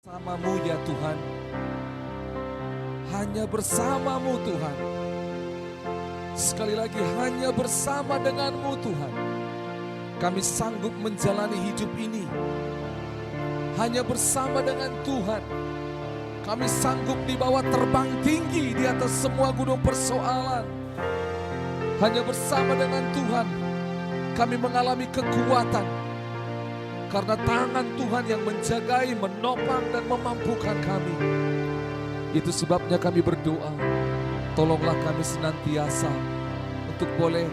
Bersamamu ya Tuhan, hanya bersamamu Tuhan. Sekali lagi hanya bersama denganmu Tuhan. Kami sanggup menjalani hidup ini. Hanya bersama dengan Tuhan. Kami sanggup dibawa terbang tinggi di atas semua gunung persoalan. Hanya bersama dengan Tuhan kami mengalami kekuatan. Karena tangan Tuhan yang menjagai, menopang dan memampukan kami. Itu sebabnya kami berdoa, tolonglah kami senantiasa untuk boleh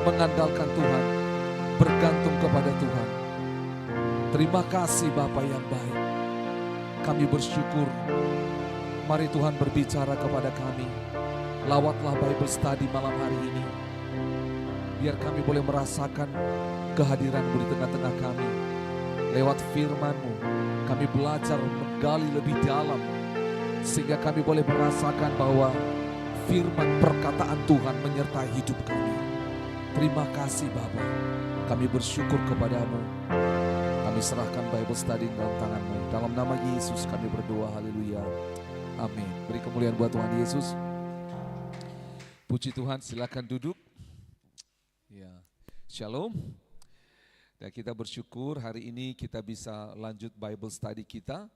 mengandalkan Tuhan, bergantung kepada Tuhan. Terima kasih Bapa yang baik. Kami bersyukur. Mari Tuhan berbicara kepada kami. Lawatlah Bible Study malam hari ini. Biar kami boleh merasakan kehadiran-Mu di tengah-tengah kami. Lewat firman-Mu, kami belajar menggali lebih dalam. Sehingga kami boleh merasakan bahwa firman perkataan Tuhan menyertai hidup kami. Terima kasih Bapa. Kami bersyukur kepadamu. Kami serahkan Bible Study dalam tangan-Mu. Dalam nama Yesus kami berdoa, haleluya. Amin. Beri kemuliaan buat Tuhan Yesus. Puji Tuhan, silakan duduk. Ya, shalom. Dan kita bersyukur hari ini kita bisa lanjut Bible Study kita.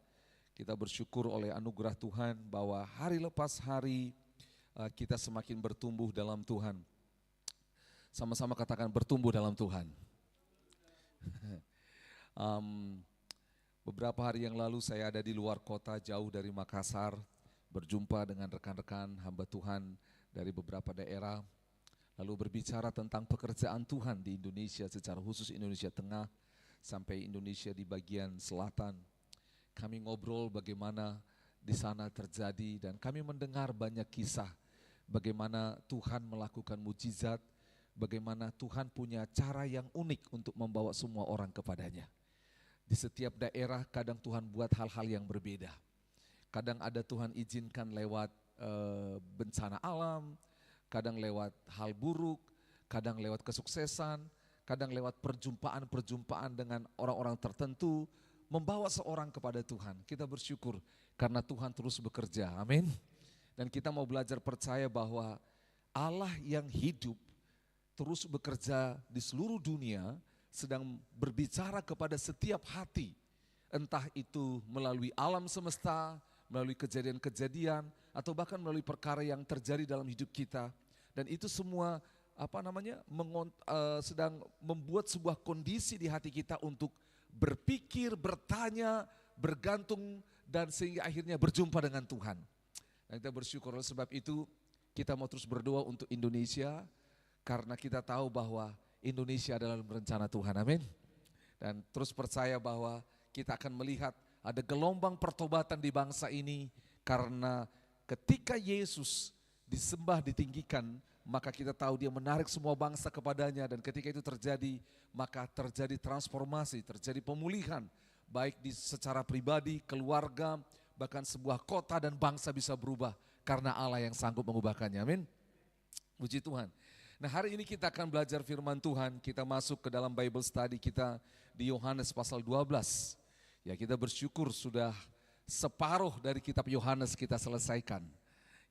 Kita bersyukur oleh anugerah Tuhan bahwa hari lepas hari kita semakin bertumbuh dalam Tuhan. Sama-sama katakan bertumbuh dalam Tuhan. Beberapa hari yang lalu saya ada di luar kota jauh dari Makassar. Berjumpa dengan rekan-rekan hamba Tuhan dari beberapa daerah. Lalu berbicara tentang pekerjaan Tuhan di Indonesia, secara khusus Indonesia Tengah sampai Indonesia di bagian selatan. Kami ngobrol bagaimana di sana terjadi dan kami mendengar banyak kisah bagaimana Tuhan melakukan mujizat, bagaimana Tuhan punya cara yang unik untuk membawa semua orang kepadanya. Di setiap daerah kadang Tuhan buat hal-hal yang berbeda. Kadang ada Tuhan izinkan lewat bencana alam, kadang lewat hal buruk, kadang lewat kesuksesan, kadang lewat perjumpaan-perjumpaan dengan orang-orang tertentu, membawa seorang kepada Tuhan. Kita bersyukur karena Tuhan terus bekerja, amin. Dan kita mau belajar percaya bahwa Allah yang hidup terus bekerja di seluruh dunia, sedang berbicara kepada setiap hati. Entah itu melalui alam semesta, melalui kejadian-kejadian, atau bahkan melalui perkara yang terjadi dalam hidup kita. Dan itu semua sedang membuat sebuah kondisi di hati kita untuk berpikir, bertanya, bergantung, dan sehingga akhirnya berjumpa dengan Tuhan. Dan kita bersyukur oleh sebab itu kita mau terus berdoa untuk Indonesia, karena kita tahu bahwa Indonesia adalah rencana Tuhan, amin. Dan terus percaya bahwa kita akan melihat ada gelombang pertobatan di bangsa ini, karena ketika Yesus disembah, ditinggikan, maka kita tahu dia menarik semua bangsa kepadanya, dan ketika itu terjadi, maka terjadi transformasi, terjadi pemulihan, baik secara pribadi, keluarga, bahkan sebuah kota dan bangsa bisa berubah, karena Allah yang sanggup mengubahkannya, amin. Puji Tuhan. Nah, hari ini kita akan belajar firman Tuhan, kita masuk ke dalam Bible Study kita di Yohanes pasal 12. Ya, kita bersyukur sudah separuh dari kitab Yohanes kita selesaikan.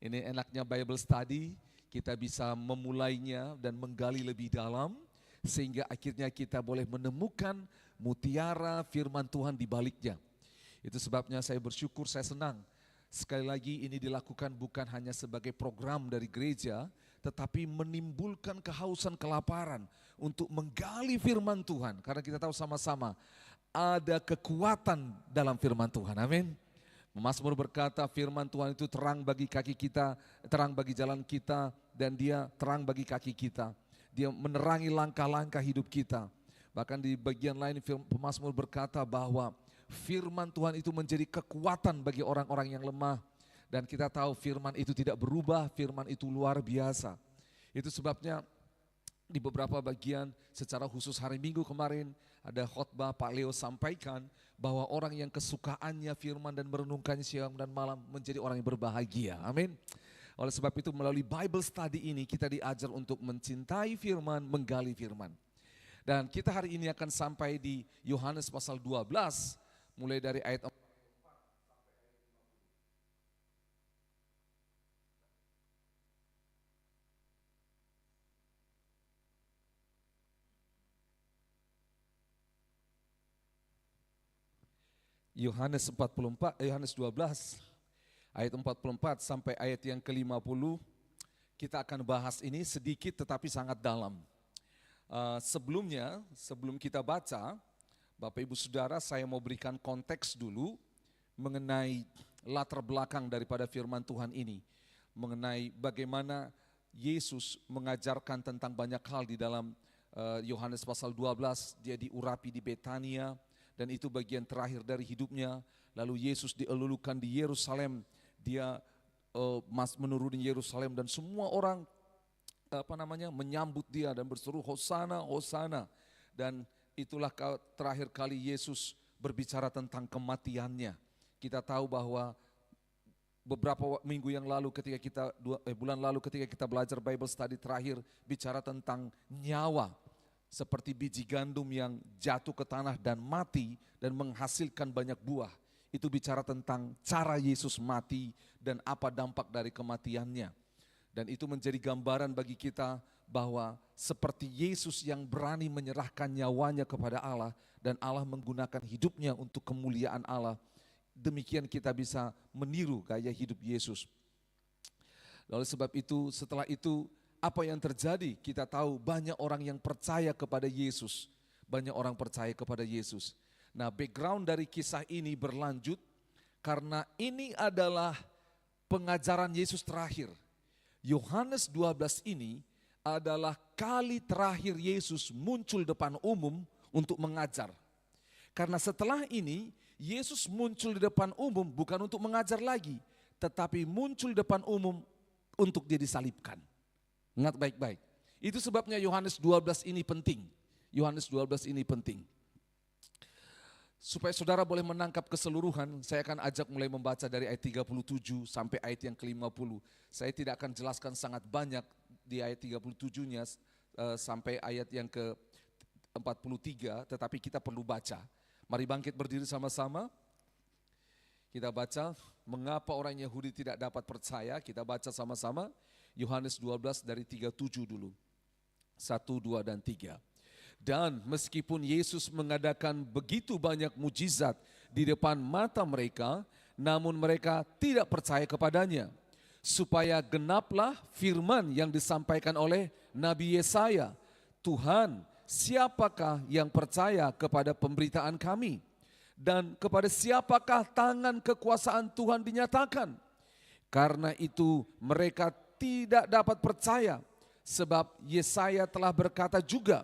Ini enaknya Bible Study, kita bisa memulainya dan menggali lebih dalam, sehingga akhirnya kita boleh menemukan mutiara firman Tuhan di baliknya. Itu sebabnya saya bersyukur, saya senang. Sekali lagi ini dilakukan bukan hanya sebagai program dari gereja, tetapi menimbulkan kehausan, kelaparan untuk menggali firman Tuhan. Karena kita tahu sama-sama ada kekuatan dalam firman Tuhan, amin. Mazmur berkata firman Tuhan itu terang bagi kaki kita, terang bagi jalan kita, dan dia terang bagi kaki kita. Dia menerangi langkah-langkah hidup kita. Bahkan di bagian lain pemazmur berkata bahwa firman Tuhan itu menjadi kekuatan bagi orang-orang yang lemah. Dan kita tahu firman itu tidak berubah, firman itu luar biasa. Itu sebabnya di beberapa bagian secara khusus hari Minggu kemarin ada khotbah Pak Leo sampaikan bahwa orang yang kesukaannya firman dan merenungkannya siang dan malam menjadi orang yang berbahagia. Amin. Oleh sebab itu melalui Bible Study ini kita diajar untuk mencintai firman, menggali firman. Dan kita hari ini akan sampai di Yohanes pasal 12 mulai dari ayat Yohanes 12 ayat 44 sampai ayat yang ke-50. Kita akan bahas ini sedikit tetapi sangat dalam. Sebelum kita baca, Bapak Ibu Saudara, saya mau berikan konteks dulu mengenai latar belakang daripada firman Tuhan ini. Mengenai bagaimana Yesus mengajarkan tentang banyak hal di dalam Yohanes pasal 12, dia diurapi di Betania, dan itu bagian terakhir dari hidupnya. Lalu Yesus dielulukan di Yerusalem, dia menuruni Yerusalem dan semua orang menyambut dia dan berseru Hosana, Hosana. Dan itulah terakhir kali Yesus berbicara tentang kematiannya. Kita tahu bahwa beberapa minggu yang lalu bulan lalu ketika kita belajar Bible Study terakhir bicara tentang nyawa. Seperti biji gandum yang jatuh ke tanah dan mati dan menghasilkan banyak buah. Itu bicara tentang cara Yesus mati dan apa dampak dari kematiannya. Dan itu menjadi gambaran bagi kita bahwa seperti Yesus yang berani menyerahkan nyawanya kepada Allah dan Allah menggunakan hidupnya untuk kemuliaan Allah. Demikian kita bisa meniru gaya hidup Yesus. Lalu sebab itu, setelah itu apa yang terjadi? Kita tahu banyak orang yang percaya kepada Yesus. Banyak orang percaya kepada Yesus. Nah, background dari kisah ini berlanjut karena ini adalah pengajaran Yesus terakhir. Yohanes 12 ini adalah kali terakhir Yesus muncul depan umum untuk mengajar. Karena setelah ini Yesus muncul di depan umum bukan untuk mengajar lagi, tetapi muncul di depan umum untuk dia disalibkan. Ingat baik-baik. Itu sebabnya Yohanes 12 ini penting. Yohanes 12 ini penting. Supaya saudara boleh menangkap keseluruhan, saya akan ajak mulai membaca dari ayat 37 sampai ayat yang ke-50. Saya tidak akan jelaskan sangat banyak di ayat 37-nya sampai ayat yang ke-43, tetapi kita perlu baca. Mari bangkit berdiri sama-sama. Kita baca, mengapa orang Yahudi tidak dapat percaya, kita baca sama-sama. Yohanes 12 dari 37 dulu. 1, 2, dan 3. Dan meskipun Yesus mengadakan begitu banyak mujizat di depan mata mereka, namun mereka tidak percaya kepadanya. Supaya genaplah firman yang disampaikan oleh Nabi Yesaya. Tuhan, siapakah yang percaya kepada pemberitaan kami? Dan kepada siapakah tangan kekuasaan Tuhan dinyatakan? Karena itu mereka tidak dapat percaya, sebab Yesaya telah berkata juga,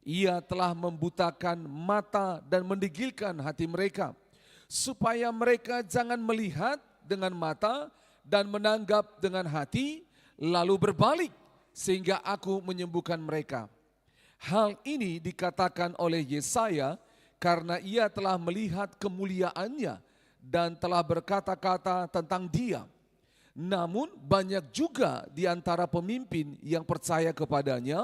Ia telah membutakan mata dan mendegilkan hati mereka, supaya mereka jangan melihat dengan mata dan menanggap dengan hati, lalu berbalik, sehingga aku menyembuhkan mereka. Hal ini dikatakan oleh Yesaya, karena ia telah melihat kemuliaannya dan telah berkata-kata tentang dia. Namun banyak juga di antara pemimpin yang percaya kepadanya,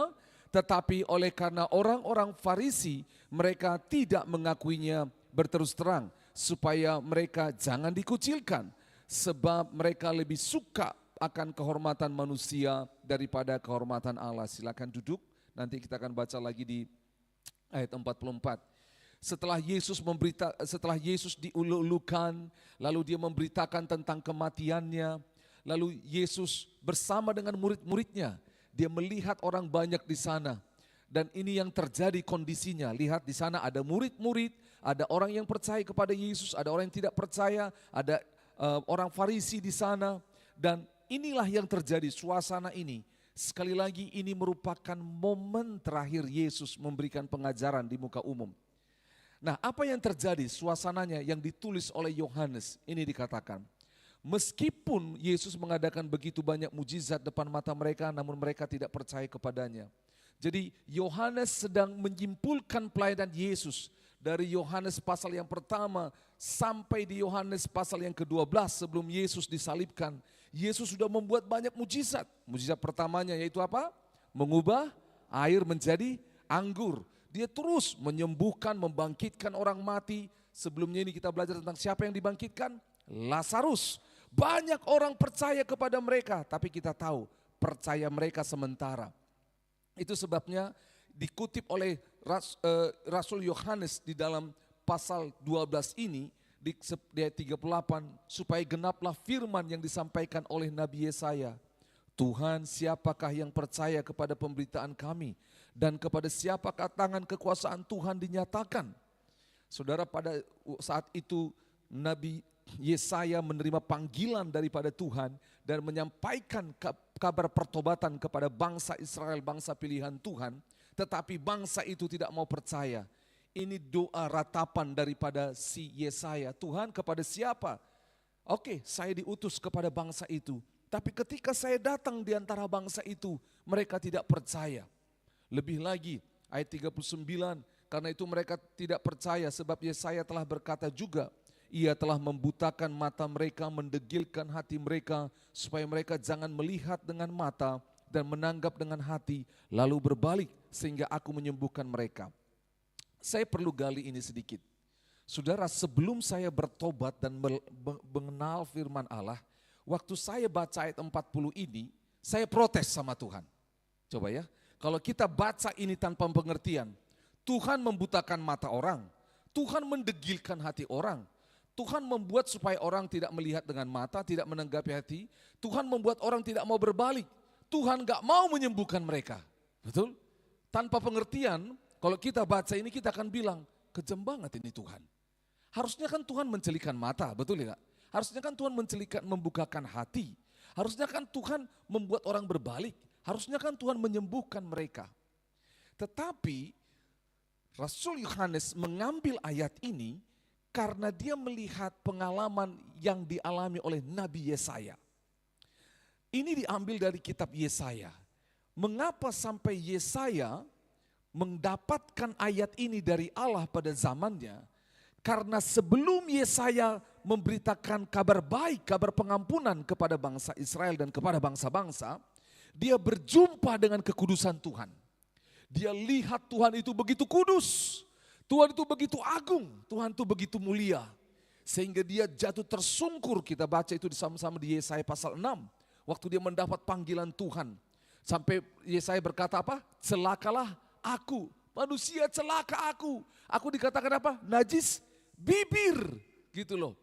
tetapi oleh karena orang-orang Farisi mereka tidak mengakuinya berterus terang, supaya mereka jangan dikucilkan, sebab mereka lebih suka akan kehormatan manusia daripada kehormatan Allah. Silakan duduk, nanti kita akan baca lagi di ayat 44. Setelah Yesus diululukan, lalu dia memberitakan tentang kematiannya. Lalu Yesus bersama dengan murid-muridnya, dia melihat orang banyak di sana. Dan ini yang terjadi kondisinya. Lihat di sana ada murid-murid, ada orang yang percaya kepada Yesus, ada orang yang tidak percaya, ada orang Farisi di sana. Dan inilah yang terjadi, suasana ini. Sekali lagi ini merupakan momen terakhir Yesus memberikan pengajaran di muka umum. Nah, apa yang terjadi? Suasananya yang ditulis oleh Yohanes ini dikatakan, meskipun Yesus mengadakan begitu banyak mujizat depan mata mereka, namun mereka tidak percaya kepadanya. Jadi Yohanes sedang menyimpulkan pelayanan Yesus dari Yohanes pasal yang pertama sampai di Yohanes pasal yang ke-12 sebelum Yesus disalibkan. Yesus sudah membuat banyak mujizat. Mujizat pertamanya yaitu apa? Mengubah air menjadi anggur. Dia terus menyembuhkan, membangkitkan orang mati. Sebelumnya ini kita belajar tentang siapa yang dibangkitkan? Lazarus. Banyak orang percaya kepada mereka, tapi kita tahu percaya mereka sementara. Itu sebabnya dikutip oleh Rasul Yohanes di dalam pasal 12 ini, di ayat 38, supaya genaplah firman yang disampaikan oleh Nabi Yesaya. Tuhan, siapakah yang percaya kepada pemberitaan kami, dan kepada siapakah tangan kekuasaan Tuhan dinyatakan? Saudara, pada saat itu Nabi Yesaya menerima panggilan daripada Tuhan dan menyampaikan kabar pertobatan kepada bangsa Israel, bangsa pilihan Tuhan, tetapi bangsa itu tidak mau percaya. Ini doa ratapan daripada si Yesaya. Tuhan, kepada siapa? Oke, saya diutus kepada bangsa itu. Tapi ketika saya datang di antara bangsa itu, mereka tidak percaya. Lebih lagi, ayat 39, karena itu mereka tidak percaya sebab Yesaya telah berkata juga, Ia telah membutakan mata mereka, mendegilkan hati mereka, supaya mereka jangan melihat dengan mata dan menanggap dengan hati, lalu berbalik sehingga aku menyembuhkan mereka. Saya perlu gali ini sedikit. Saudara, sebelum saya bertobat dan mengenal firman Allah, waktu saya baca ayat 40 ini, saya protes sama Tuhan. Coba ya, kalau kita baca ini tanpa pengertian, Tuhan membutakan mata orang, Tuhan mendegilkan hati orang, Tuhan membuat supaya orang tidak melihat dengan mata, tidak menanggapi hati, Tuhan membuat orang tidak mau berbalik, Tuhan gak mau menyembuhkan mereka. Betul? Tanpa pengertian, kalau kita baca ini kita akan bilang, kejam banget ini Tuhan. Harusnya kan Tuhan mencelikan mata, betul ya? Harusnya kan Tuhan membukakan hati. Harusnya kan Tuhan membuat orang berbalik. Harusnya kan Tuhan menyembuhkan mereka. Tetapi Rasul Yohanes mengambil ayat ini karena dia melihat pengalaman yang dialami oleh Nabi Yesaya. Ini diambil dari kitab Yesaya. Mengapa sampai Yesaya mendapatkan ayat ini dari Allah pada zamannya? Karena sebelum Yesaya memberitakan kabar baik, kabar pengampunan kepada bangsa Israel dan kepada bangsa-bangsa, dia berjumpa dengan kekudusan Tuhan. Dia lihat Tuhan itu begitu kudus, Tuhan itu begitu agung, Tuhan itu begitu mulia. Sehingga dia jatuh tersungkur, kita baca itu sama-sama di Yesaya pasal 6. Waktu dia mendapat panggilan Tuhan. Sampai Yesaya berkata apa? Celakalah aku, manusia celaka aku. Aku dikatakan apa? Najis bibir, gitu loh.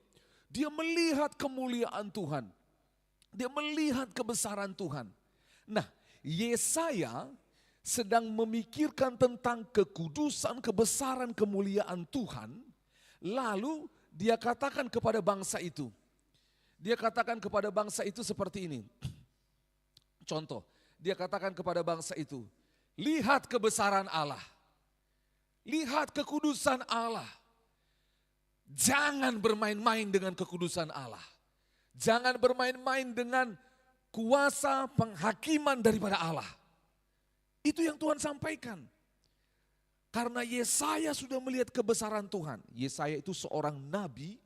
Dia melihat kemuliaan Tuhan. Dia melihat kebesaran Tuhan. Nah, Yesaya sedang memikirkan tentang kekudusan, kebesaran, kemuliaan Tuhan. Lalu dia katakan kepada bangsa itu. Dia katakan kepada bangsa itu seperti ini. Contoh, dia katakan kepada bangsa itu, lihat kebesaran Allah. Lihat kekudusan Allah. Jangan bermain-main dengan kekudusan Allah. Jangan bermain-main dengan kuasa penghakiman daripada Allah. Itu yang Tuhan sampaikan. Karena Yesaya sudah melihat kebesaran Tuhan. Yesaya itu seorang nabi,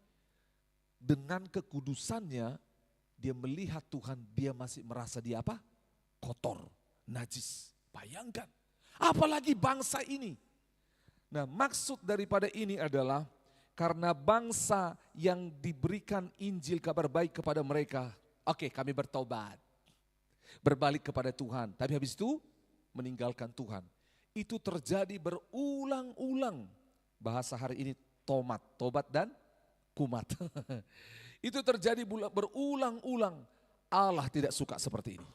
dengan kekudusannya dia melihat Tuhan, dia masih merasa dia apa? Kotor, najis. Bayangkan, apalagi bangsa ini. Nah, maksud daripada ini adalah karena bangsa yang diberikan Injil kabar baik kepada mereka, oke, kami bertobat, berbalik kepada Tuhan, tapi habis itu meninggalkan Tuhan. Itu terjadi berulang-ulang. Bahasa hari ini tobat dan kumat. Itu terjadi berulang-ulang. Allah tidak suka seperti ini.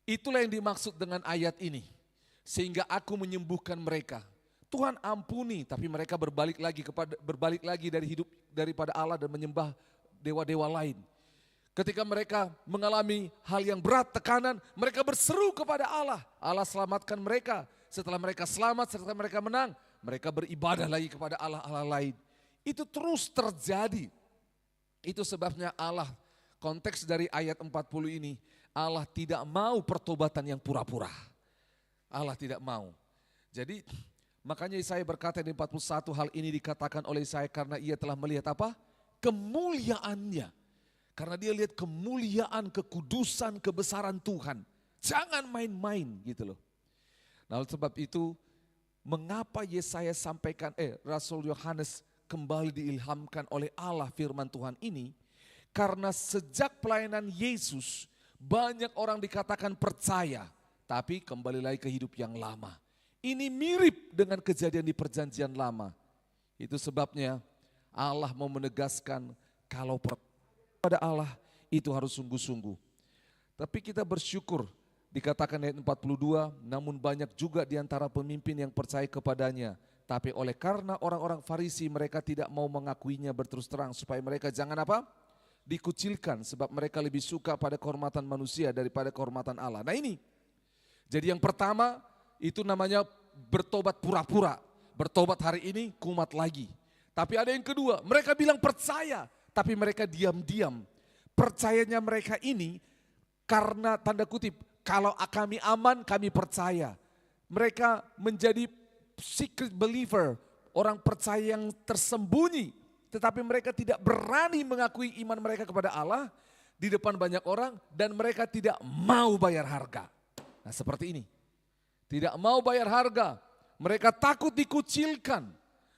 Itulah yang dimaksud dengan ayat ini. Sehingga aku menyembuhkan mereka. Tuhan ampuni, tapi mereka berbalik lagi dari hidup daripada Allah dan menyembah dewa-dewa lain. Ketika mereka mengalami hal yang berat, tekanan, mereka berseru kepada Allah. Allah selamatkan mereka. Setelah mereka selamat, setelah mereka menang, mereka beribadah lagi kepada Allah-Allah lain. Itu terus terjadi. Itu sebabnya Allah, konteks dari ayat 40 ini, Allah tidak mau pertobatan yang pura-pura. Allah tidak mau. Jadi makanya Yesaya berkata di 41, hal ini dikatakan oleh Yesaya karena ia telah melihat apa? Kemuliaannya. Karena dia lihat kemuliaan, kekudusan, kebesaran Tuhan. Jangan main-main gitu loh. Nah, oleh sebab itu mengapa Yesaya sampaikan, Rasul Yohanes kembali diilhamkan oleh Allah firman Tuhan ini. Karena sejak pelayanan Yesus banyak orang dikatakan percaya. Tapi kembali lagi ke hidup yang lama. Ini mirip dengan kejadian di perjanjian lama. Itu sebabnya Allah mau menegaskan kalau pada Allah itu harus sungguh-sungguh. Tapi kita bersyukur, dikatakan ayat 42, namun banyak juga di antara pemimpin yang percaya kepadanya. Tapi oleh karena orang-orang Farisi mereka tidak mau mengakuinya berterus terang supaya mereka jangan apa? Dikucilkan, sebab mereka lebih suka pada kehormatan manusia daripada kehormatan Allah. Nah ini, jadi yang pertama itu namanya bertobat pura-pura. Bertobat hari ini, kumat lagi. Tapi ada yang kedua, mereka bilang percaya, tapi mereka diam-diam. Percayanya mereka ini karena tanda kutip, kalau kami aman kami percaya. Mereka menjadi secret believer, orang percaya yang tersembunyi. Tetapi mereka tidak berani mengakui iman mereka kepada Allah di depan banyak orang dan mereka tidak mau bayar harga. Nah seperti ini, tidak mau bayar harga, mereka takut dikucilkan,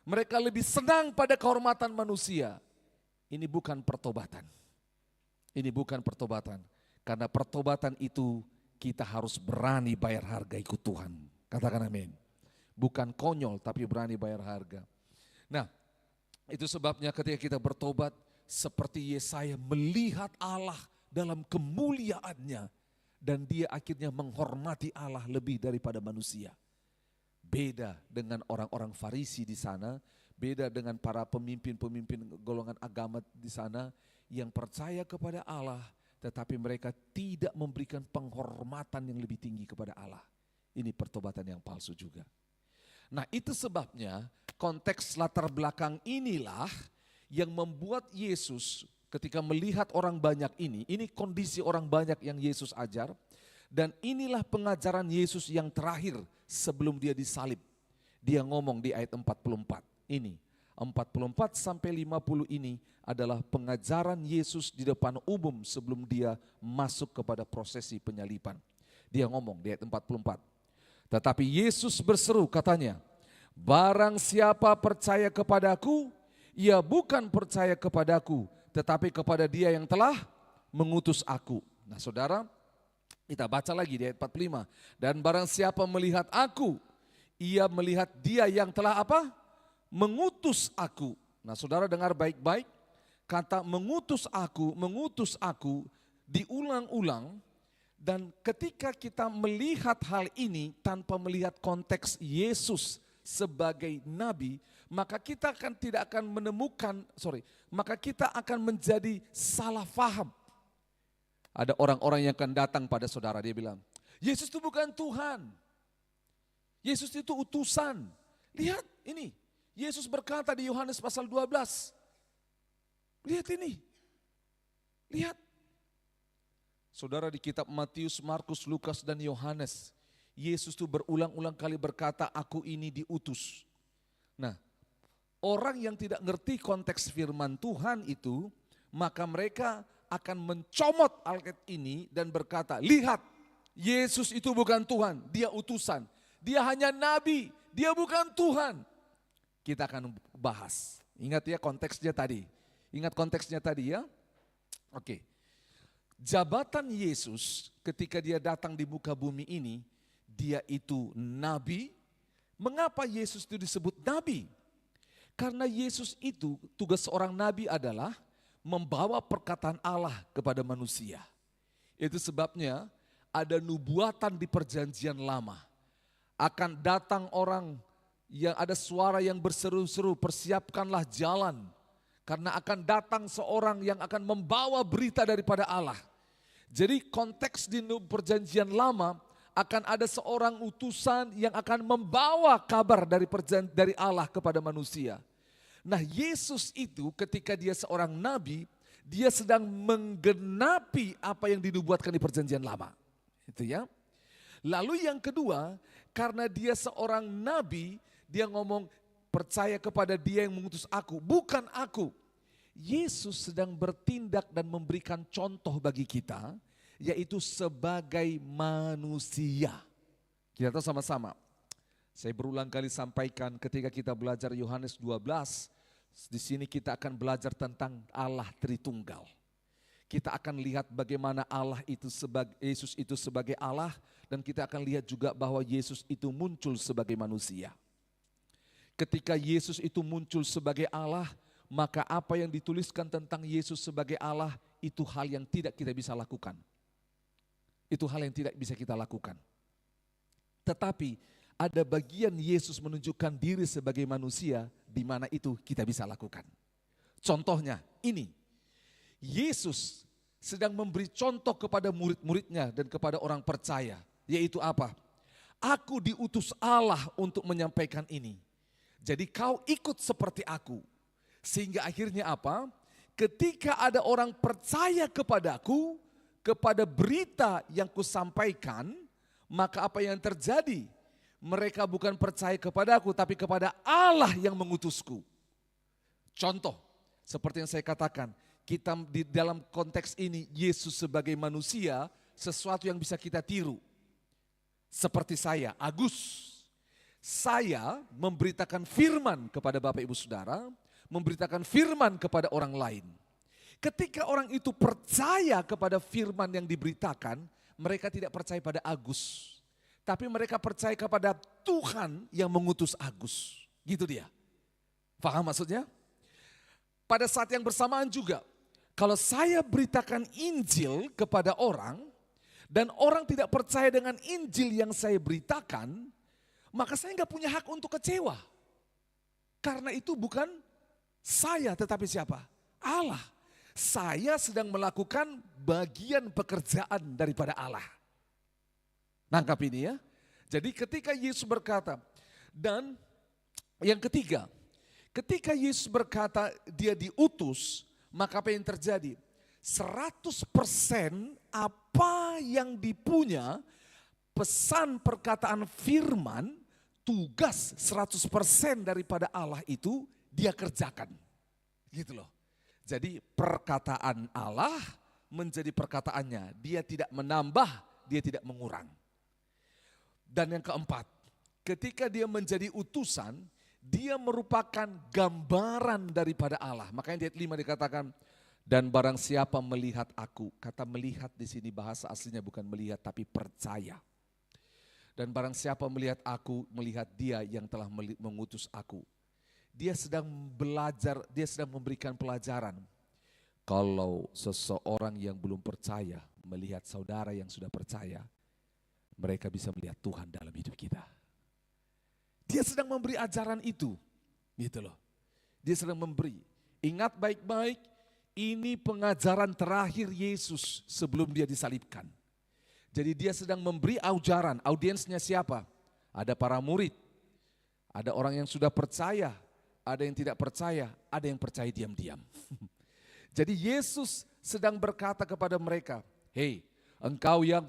mereka lebih senang pada kehormatan manusia. Ini bukan pertobatan, ini bukan pertobatan. Karena pertobatan itu kita harus berani bayar harga ikut Tuhan. Katakan amin. Bukan konyol tapi berani bayar harga. Nah, itu sebabnya ketika kita bertobat seperti Yesaya melihat Allah dalam kemuliaannya dan dia akhirnya menghormati Allah lebih daripada manusia. Beda dengan orang-orang Farisi di sana, beda dengan para pemimpin-pemimpin golongan agama di sana yang percaya kepada Allah tetapi mereka tidak memberikan penghormatan yang lebih tinggi kepada Allah. Ini pertobatan yang palsu juga. Nah itu sebabnya konteks latar belakang inilah yang membuat Yesus ketika melihat orang banyak ini kondisi orang banyak yang Yesus ajar. Dan inilah pengajaran Yesus yang terakhir sebelum dia disalib. Dia ngomong di ayat 44 ini. 44 sampai 50 ini adalah pengajaran Yesus di depan umum sebelum dia masuk kepada prosesi penyaliban. Dia ngomong di ayat 44. Tetapi Yesus berseru katanya, barang siapa percaya kepadaku, ia bukan percaya kepadaku, tetapi kepada dia yang telah mengutus aku. Nah saudara, kita baca lagi di ayat 45. Dan barang siapa melihat aku, ia melihat dia yang telah apa? Mengutus aku. Nah saudara dengar baik-baik, kata mengutus aku diulang-ulang. Dan ketika kita melihat hal ini tanpa melihat konteks Yesus sebagai nabi, maka kita maka kita akan menjadi salah faham. Ada orang-orang yang akan datang pada saudara, dia bilang, Yesus itu bukan Tuhan. Yesus itu utusan. Lihat ini, Yesus berkata di Yohanes pasal 12. Lihat ini. Lihat. Saudara, di kitab Matius, Markus, Lukas, dan Yohanes, Yesus itu berulang-ulang kali berkata, aku ini diutus. Nah, orang yang tidak ngerti konteks firman Tuhan itu, maka mereka akan mencomot Alkitab ini dan berkata, lihat, Yesus itu bukan Tuhan, dia utusan. Dia hanya nabi, dia bukan Tuhan. Kita akan bahas. Ingat ya konteksnya tadi. Ingat konteksnya tadi ya. Oke. Jabatan Yesus ketika dia datang di muka bumi ini, dia itu nabi. Mengapa Yesus itu disebut nabi? Karena Yesus itu tugas seorang nabi adalah membawa perkataan Allah kepada manusia. Itu sebabnya ada nubuatan di perjanjian lama. Akan datang orang yang ada suara yang berseru-seru, persiapkanlah jalan. Karena akan datang seorang yang akan membawa berita daripada Allah. Jadi konteks di perjanjian lama akan ada seorang utusan yang akan membawa kabar dari Allah kepada manusia. Nah Yesus itu ketika dia seorang nabi, dia sedang menggenapi apa yang dinubuatkan di perjanjian lama. Itu ya. Lalu yang kedua, karena dia seorang nabi, dia ngomong percaya kepada dia yang mengutus aku, bukan aku. Yesus sedang bertindak dan memberikan contoh bagi kita, yaitu sebagai manusia. Kita tahu sama-sama. Saya berulang kali sampaikan ketika kita belajar Yohanes 12, di sini kita akan belajar tentang Allah Tritunggal. Kita akan lihat bagaimana Yesus itu sebagai Allah, dan kita akan lihat juga bahwa Yesus itu muncul sebagai manusia. Ketika Yesus itu muncul sebagai Allah, maka apa yang dituliskan tentang Yesus sebagai Allah itu hal yang tidak kita bisa lakukan. Itu hal yang tidak bisa kita lakukan. Tetapi ada bagian Yesus menunjukkan diri sebagai manusia di mana itu kita bisa lakukan. Contohnya ini, Yesus sedang memberi contoh kepada murid-muridnya dan kepada orang percaya, yaitu apa? Aku diutus Allah untuk menyampaikan ini. Jadi kau ikut seperti aku. Sehingga akhirnya apa? Ketika ada orang percaya kepadaku, kepada berita yang kusampaikan, maka apa yang terjadi? Mereka bukan percaya kepadaku, tapi kepada Allah yang mengutusku. Contoh, seperti yang saya katakan, kita di dalam konteks ini Yesus sebagai manusia sesuatu yang bisa kita tiru. Seperti saya, Agus. Saya memberitakan firman kepada Bapak Ibu Saudara, memberitakan firman kepada orang lain. Ketika orang itu percaya kepada firman yang diberitakan, mereka tidak percaya pada Agus. Tapi mereka percaya kepada Tuhan yang mengutus Agus. Gitu dia. Paham maksudnya? Pada saat yang bersamaan juga, kalau saya beritakan Injil kepada orang, dan orang tidak percaya dengan Injil yang saya beritakan, maka saya nggak punya hak untuk kecewa. Karena itu bukan saya, tetapi siapa? Allah. Saya sedang melakukan bagian pekerjaan daripada Allah. Nangkap ini ya. Jadi ketika Yesus berkata, dan yang ketiga, ketika Yesus berkata dia diutus, maka apa yang terjadi? 100% apa yang dipunya, pesan perkataan firman, tugas 100% daripada Allah itu dia kerjakan. Gitu loh. Jadi perkataan Allah menjadi perkataannya. Dia tidak menambah, dia tidak mengurang. Dan yang keempat, ketika dia menjadi utusan, dia merupakan gambaran daripada Allah. Makanya di ayat 5 dikatakan, dan barang siapa melihat aku. Kata melihat di sini bahasa aslinya bukan melihat tapi percaya. Dan barang siapa melihat aku, melihat dia yang telah mengutus aku. Dia sedang belajar, dia sedang memberikan pelajaran. Kalau seseorang yang belum percaya melihat saudara yang sudah percaya, mereka bisa melihat Tuhan dalam hidup kita. Dia sedang memberi ajaran itu, gitu loh. Dia sedang memberi. Ingat baik-baik, ini pengajaran terakhir Yesus sebelum dia disalibkan. Jadi dia sedang memberi ajaran, audiensnya siapa? Ada para murid, ada orang yang sudah percaya, ada yang tidak percaya, ada yang percaya diam-diam. Jadi Yesus sedang berkata kepada mereka, hei, engkau yang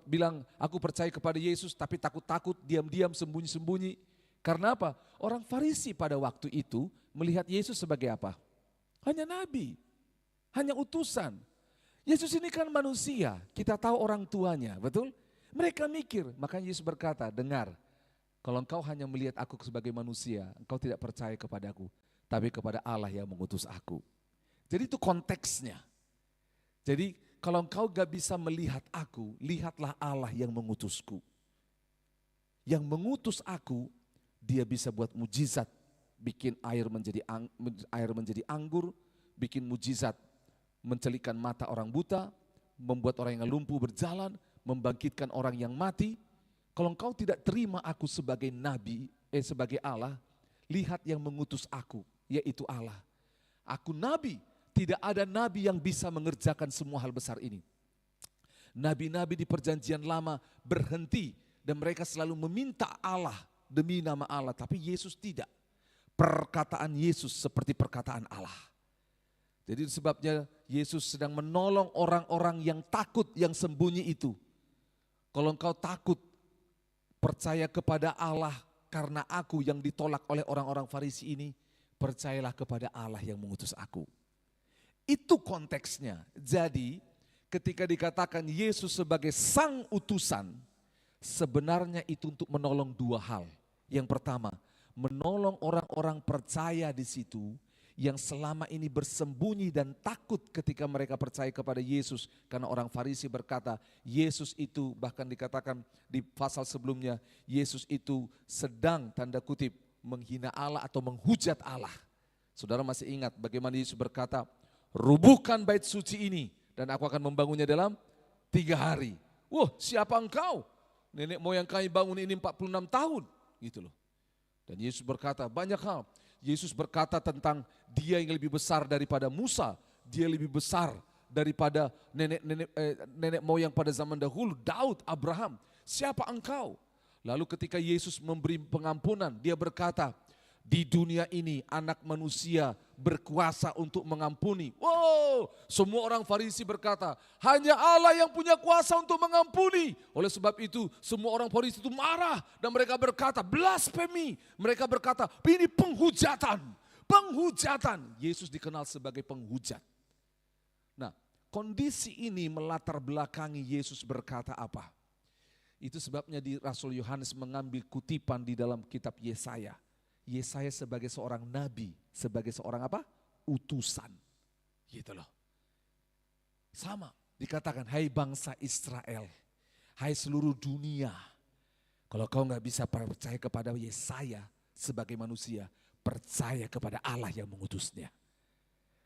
bilang aku percaya kepada Yesus tapi takut-takut, diam-diam, sembunyi-sembunyi. Karena apa? Orang Farisi pada waktu itu melihat Yesus sebagai apa? Hanya nabi, hanya utusan. Yesus ini kan manusia, kita tahu orang tuanya, betul? Mereka mikir, makanya Yesus berkata, dengar, kalau engkau hanya melihat aku sebagai manusia, engkau tidak percaya kepadaku, tapi kepada Allah yang mengutus aku. Jadi itu konteksnya. Jadi kalau engkau gak bisa melihat aku, lihatlah Allah yang mengutusku. Yang mengutus aku, dia bisa buat mujizat, bikin air menjadi anggur, bikin mujizat, mencelikan mata orang buta, membuat orang yang lumpuh berjalan, membangkitkan orang yang mati. Kalau engkau tidak terima aku sebagai nabi, sebagai Allah, lihat yang mengutus aku, yaitu Allah. Aku nabi, tidak ada nabi yang bisa mengerjakan semua hal besar ini. Nabi-nabi di perjanjian lama berhenti dan mereka selalu meminta Allah demi nama Allah, tapi Yesus tidak. Perkataan Yesus seperti perkataan Allah. Jadi sebabnya Yesus sedang menolong orang-orang yang takut, yang sembunyi itu. Kalau engkau takut, percaya kepada Allah karena aku yang ditolak oleh orang-orang Farisi ini, percayalah kepada Allah yang mengutus aku. Itu konteksnya. Jadi ketika dikatakan Yesus sebagai sang utusan, sebenarnya itu untuk menolong dua hal. Yang pertama, menolong orang-orang percaya di situ yang selama ini bersembunyi dan takut ketika mereka percaya kepada Yesus. Karena orang Farisi berkata, Yesus itu bahkan dikatakan di pasal sebelumnya, Yesus itu sedang tanda kutip menghina Allah atau menghujat Allah. Saudara masih ingat bagaimana Yesus berkata, rubuhkan bait suci ini dan aku akan membangunnya dalam 3 hari. Wah, siapa engkau? Nenek moyang kami bangun ini 46 tahun. Gitu loh. Dan Yesus berkata banyak hal. Yesus berkata tentang dia yang lebih besar daripada Musa. Dia lebih besar daripada nenek moyang pada zaman dahulu, Daud, Abraham. Siapa engkau? Lalu ketika Yesus memberi pengampunan, dia berkata, di dunia ini anak manusia berkuasa untuk mengampuni. Wow, semua orang Farisi berkata, hanya Allah yang punya kuasa untuk mengampuni. Oleh sebab itu semua orang Farisi itu marah dan mereka berkata, blasfemi. Mereka berkata, ini penghujatan. Penghujatan. Yesus dikenal sebagai penghujat. Nah, kondisi ini melatar belakangi Yesus berkata apa? Itu sebabnya di Rasul Yohanes mengambil kutipan di dalam kitab Yesaya. Yesaya sebagai seorang nabi, sebagai seorang apa? Utusan. Gitu loh. Sama dikatakan, hai bangsa Israel, hai seluruh dunia. Kalau kau gak bisa percaya kepada Yesaya sebagai manusia, percaya kepada Allah yang mengutusnya.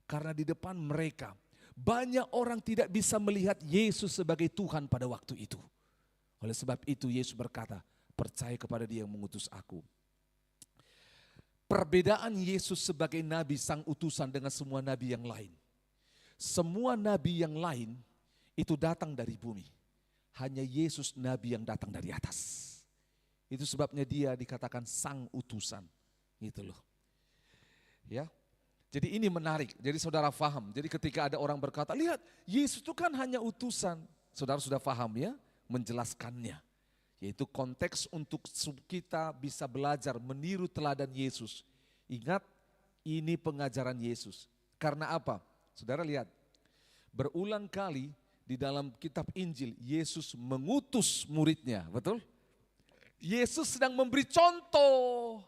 Karena di depan mereka, banyak orang tidak bisa melihat Yesus sebagai Tuhan pada waktu itu. Oleh sebab itu Yesus berkata, percaya kepada dia yang mengutus aku. Perbedaan Yesus sebagai nabi sang utusan dengan semua nabi yang lain. Semua nabi yang lain itu datang dari bumi. Hanya Yesus nabi yang datang dari atas. Itu sebabnya dia dikatakan sang utusan. Gitu loh. Ya. Jadi ini menarik. Jadi saudara paham. Jadi ketika ada orang berkata, lihat Yesus itu kan hanya utusan. Saudara sudah paham ya menjelaskannya. Yaitu konteks untuk kita bisa belajar meniru teladan Yesus. Ingat, ini pengajaran Yesus. Karena apa? Saudara lihat, berulang kali di dalam kitab Injil, Yesus mengutus muridnya, betul? Yesus sedang memberi contoh.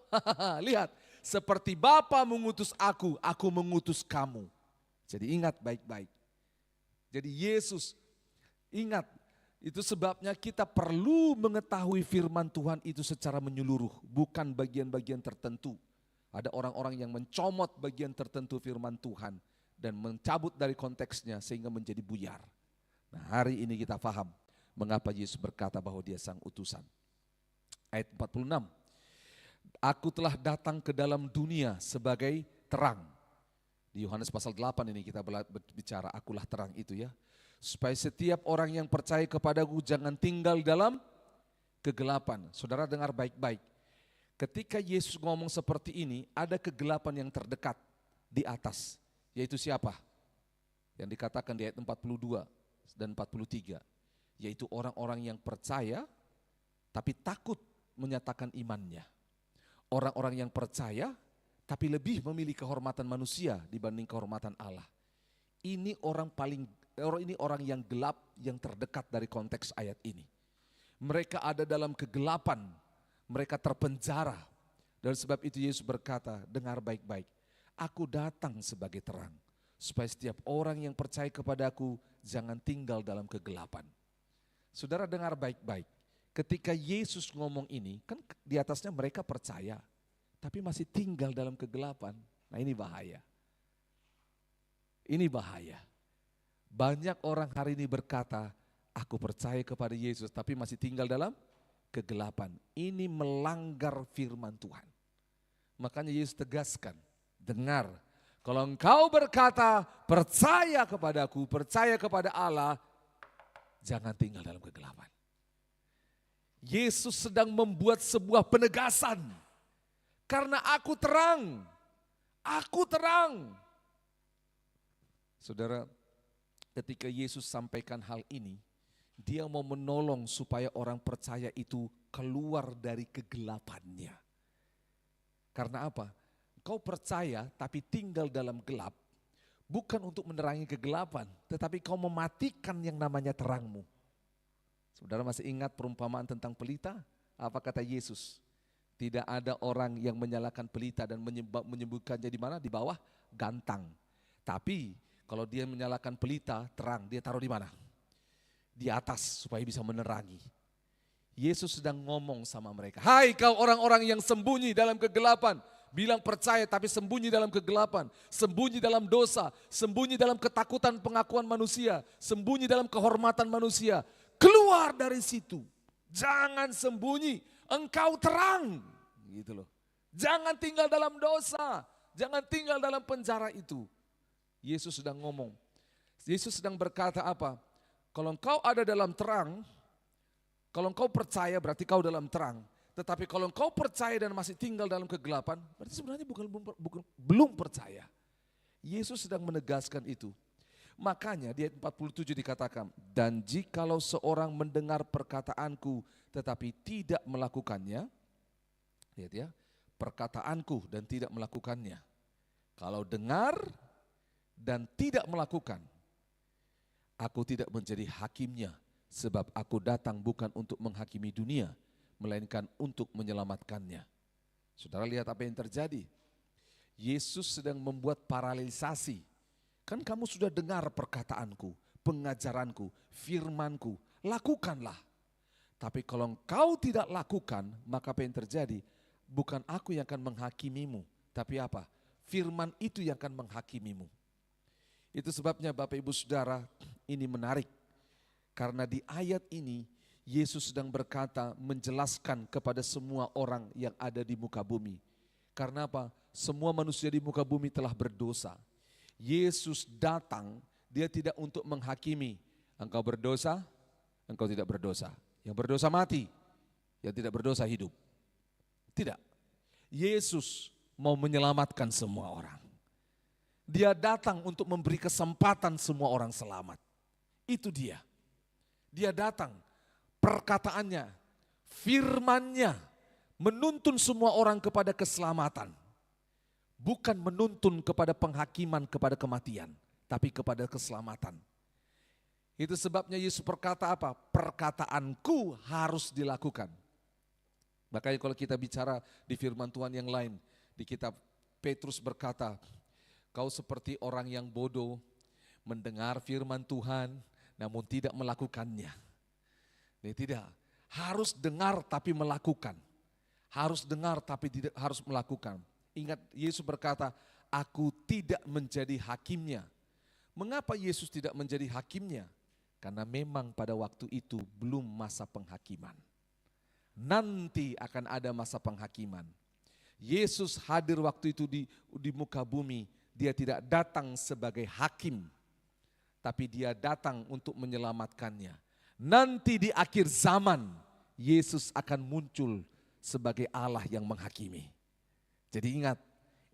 Lihat, seperti Bapa mengutus aku mengutus kamu. Jadi ingat baik-baik. Jadi Yesus, ingat, itu sebabnya kita perlu mengetahui firman Tuhan itu secara menyeluruh, bukan bagian-bagian tertentu. Ada orang-orang yang mencomot bagian tertentu firman Tuhan dan mencabut dari konteksnya sehingga menjadi buyar. Nah, hari ini kita paham mengapa Yesus berkata bahwa dia sang utusan. Ayat 46. Aku telah datang ke dalam dunia sebagai terang. Di Yohanes pasal 8 ini kita bicara akulah terang itu ya. Supaya setiap orang yang percaya kepadaku jangan tinggal dalam kegelapan. Saudara dengar baik-baik. Ketika Yesus ngomong seperti ini, ada kegelapan yang terdekat di atas. Yaitu siapa? Yang dikatakan di ayat 42 dan 43. Yaitu orang-orang yang percaya tapi takut menyatakan imannya. Orang-orang yang percaya tapi lebih memilih kehormatan manusia dibanding kehormatan Allah. Ini orang yang gelap yang terdekat dari konteks ayat ini. Mereka ada dalam kegelapan, mereka terpenjara. Dan sebab itu Yesus berkata, dengar baik-baik, aku datang sebagai terang, supaya setiap orang yang percaya kepadaku jangan tinggal dalam kegelapan. Saudara dengar baik-baik, ketika Yesus ngomong ini, kan di atasnya mereka percaya, tapi masih tinggal dalam kegelapan. Nah ini bahaya. Ini bahaya. Banyak orang hari ini berkata, aku percaya kepada Yesus tapi masih tinggal dalam kegelapan. Ini melanggar firman Tuhan. Makanya Yesus tegaskan, dengar, kalau engkau berkata percaya kepadaku, percaya kepada Allah, jangan tinggal dalam kegelapan. Yesus sedang membuat sebuah penegasan. Karena aku terang, aku terang. Saudara, ketika Yesus sampaikan hal ini, dia mau menolong supaya orang percaya itu keluar dari kegelapannya. Karena apa? Kau percaya tapi tinggal dalam gelap, bukan untuk menerangi kegelapan, tetapi kau mematikan yang namanya terangmu. Saudara masih ingat perumpamaan tentang pelita? Apa kata Yesus? Tidak ada orang yang menyalakan pelita dan menyembunyikannya di mana? Di bawah gantang. Tapi kalau dia menyalakan pelita terang, dia taruh di mana? Di atas supaya bisa menerangi. Yesus sedang ngomong sama mereka. Hai kau orang-orang yang sembunyi dalam kegelapan. Bilang percaya tapi sembunyi dalam kegelapan, sembunyi dalam dosa, sembunyi dalam ketakutan pengakuan manusia, sembunyi dalam kehormatan manusia. Keluar dari situ. Jangan sembunyi, engkau terang. Gitu loh. Jangan tinggal dalam dosa, jangan tinggal dalam penjara itu. Yesus sedang ngomong. Yesus sedang berkata apa? Kalau engkau ada dalam terang, kalau engkau percaya berarti kau dalam terang. Tetapi kalau engkau percaya dan masih tinggal dalam kegelapan, berarti sebenarnya belum percaya. Yesus sedang menegaskan itu. Makanya di ayat 47 dikatakan, dan jikalau seorang mendengar perkataanku tetapi tidak melakukannya, lihat ya, perkataanku dan tidak melakukannya. Kalau dengar dan tidak melakukan, aku tidak menjadi hakimnya, sebab aku datang bukan untuk menghakimi dunia, melainkan untuk menyelamatkannya. Saudara lihat apa yang terjadi. Yesus sedang membuat paralelisasi. Kan kamu sudah dengar perkataanku, pengajaranku, firmanku, lakukanlah. Tapi kalau engkau tidak lakukan, maka apa yang terjadi? Bukan aku yang akan menghakimimu, tapi apa? Firman itu yang akan menghakimimu. Itu sebabnya Bapak Ibu Saudara, ini menarik. Karena di ayat ini Yesus sedang berkata, menjelaskan kepada semua orang yang ada di muka bumi. Karena apa? Semua manusia di muka bumi telah berdosa. Yesus datang, dia tidak untuk menghakimi. Engkau berdosa, engkau tidak berdosa. Yang berdosa mati, yang tidak berdosa hidup. Tidak. Yesus mau menyelamatkan semua orang. Dia datang untuk memberi kesempatan semua orang selamat. Itu dia. Dia datang. Perkataannya, firmannya menuntun semua orang kepada keselamatan. Bukan menuntun kepada penghakiman, kepada kematian, tapi kepada keselamatan. Itu sebabnya Yesus berkata apa? Perkataanku harus dilakukan. Makanya kalau kita bicara di firman Tuhan yang lain, di kitab Petrus berkata, kau seperti orang yang bodoh, mendengar firman Tuhan, namun tidak melakukannya. Tidak, harus dengar tapi melakukan. Harus dengar tapi tidak harus melakukan. Ingat Yesus berkata, aku tidak menjadi hakimnya. Mengapa Yesus tidak menjadi hakimnya? Karena memang pada waktu itu belum masa penghakiman. Nanti akan ada masa penghakiman. Yesus hadir waktu itu di muka bumi. Dia tidak datang sebagai hakim, tapi dia datang untuk menyelamatkannya. Nanti di akhir zaman, Yesus akan muncul sebagai Allah yang menghakimi. Jadi ingat,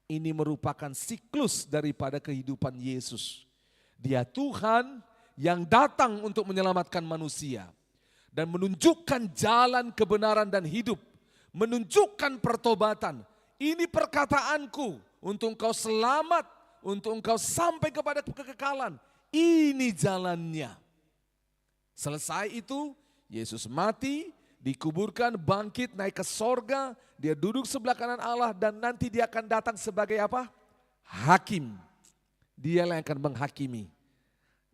ini merupakan siklus daripada kehidupan Yesus. Dia Tuhan yang datang untuk menyelamatkan manusia. Dan menunjukkan jalan kebenaran dan hidup. Menunjukkan pertobatan. Ini perkataanku untuk engkau selamat, untuk engkau sampai kepada kekekalan. Ini jalannya. Selesai itu, Yesus mati, dikuburkan, bangkit, naik ke sorga, dia duduk sebelah kanan Allah dan nanti dia akan datang sebagai apa? Hakim. Dia yang akan menghakimi.